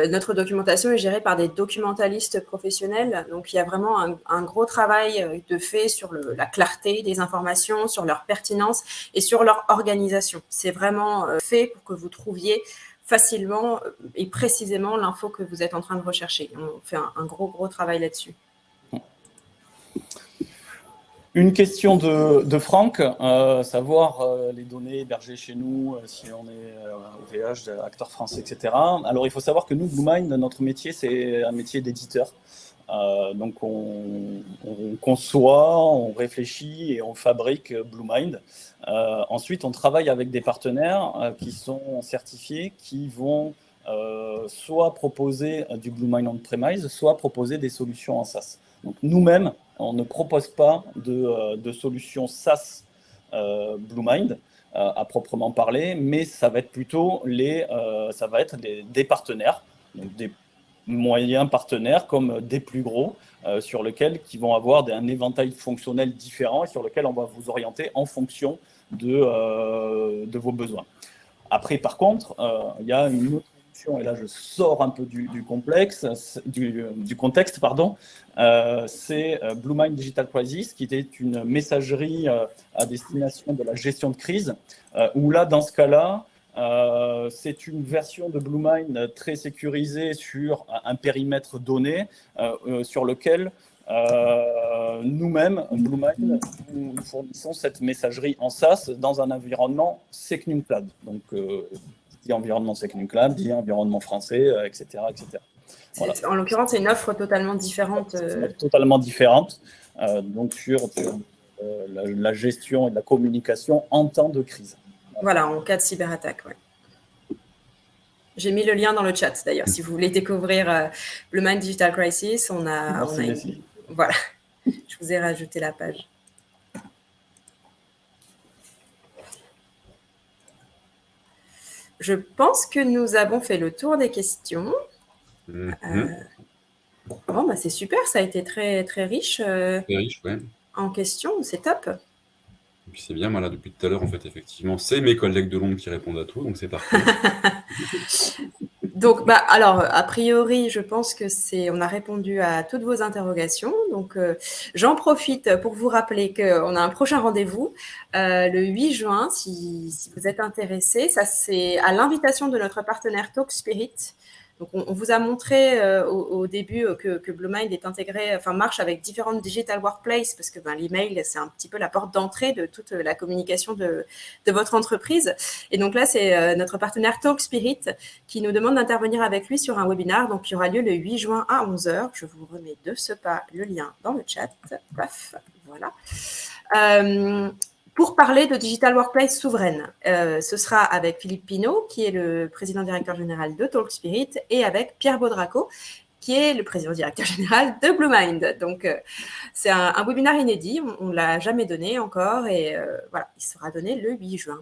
notre documentation est gérée par des documentalistes professionnels. Donc, il y a vraiment un gros travail de fait sur la clarté des informations, sur leur pertinence et sur leur organisation. C'est vraiment fait pour que vous trouviez facilement et précisément l'info que vous êtes en train de rechercher. On fait un gros travail là-dessus. Une question de Franck, savoir les données hébergées chez nous, si on est OVH, acteur français, etc. Alors, il faut savoir que nous, Bluemind, notre métier, c'est un métier d'éditeur. Donc, on conçoit, on réfléchit et on fabrique Bluemind. Ensuite, on travaille avec des partenaires qui sont certifiés, qui vont soit proposer du Bluemind on-premise, soit proposer des solutions en SaaS. Donc, nous-mêmes, on ne propose pas de solution SaaS Bluemind à proprement parler, mais ça va être plutôt des partenaires, donc des moyens partenaires comme des plus gros, sur lesquels qui vont avoir un éventail fonctionnel différent et sur lequel on va vous orienter en fonction de vos besoins. Après, par contre, il y a une autre solution, et là je sors un peu du contexte, pardon. C'est Bluemind Digital Crisis, qui était une messagerie à destination de la gestion de crise, où là, dans ce cas-là, c'est une version de Bluemind très sécurisée sur un périmètre donné, sur lequel nous-mêmes, Bluemind, nous fournissons cette messagerie en SaaS dans un environnement SecNumCloud. Donc, dit environnement SecNumCloud, dit environnement français, etc. etc. Voilà. En l'occurrence, c'est une offre totalement différente. Totalement différente, donc sur la gestion et la communication en temps de crise. Voilà, en cas de cyberattaque. Ouais. J'ai mis le lien dans le chat d'ailleurs. Si vous voulez découvrir Bluemind Digital Crisis, voilà, je vous ai rajouté la page. Je pense que nous avons fait le tour des questions. Bon, bah, c'est super, ça a été très, très riche, ouais. En questions, c'est top. Et puis c'est bien, voilà, depuis tout à l'heure, en fait, effectivement, c'est mes collègues de l'ombre qui répondent à tout, donc c'est parfait. Donc, alors, a priori, je pense que on a répondu à toutes vos interrogations. Donc, j'en profite pour vous rappeler qu'on a un prochain rendez-vous le 8 juin, si vous êtes intéressés. Ça, c'est à l'invitation de notre partenaire TalkSpirit. Donc, on vous a montré au début que Bluemind est intégré, marche avec différentes digital workplaces, parce que l'email, c'est un petit peu la porte d'entrée de toute la communication de votre entreprise. Et donc là, c'est notre partenaire TalkSpirit qui nous demande d'intervenir avec lui sur un webinar, donc qui aura lieu le 8 juin à 11h. Je vous remets de ce pas le lien dans le chat. Paf, voilà. Pour parler de Digital Workplace souveraine. Ce sera avec Philippe Pinault, qui est le président-directeur général de TalkSpirit, et avec Pierre Baudraco, qui est le président-directeur général de Bluemind. Donc, c'est un webinaire inédit, on ne l'a jamais donné encore, et voilà, il sera donné le 8 juin.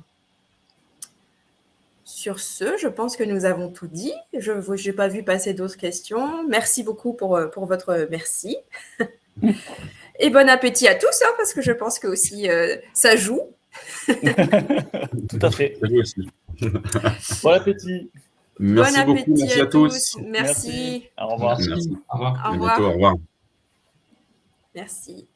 Sur ce, je pense que nous avons tout dit. Je n'ai pas vu passer d'autres questions. Merci beaucoup pour votre merci. Et bon appétit à tous, parce que je pense que aussi ça joue. Tout à fait. Ça joue aussi. Bon appétit. Merci bon beaucoup, appétit merci à tous. Merci. Au revoir. Merci. Au revoir. À bientôt, au revoir. Merci.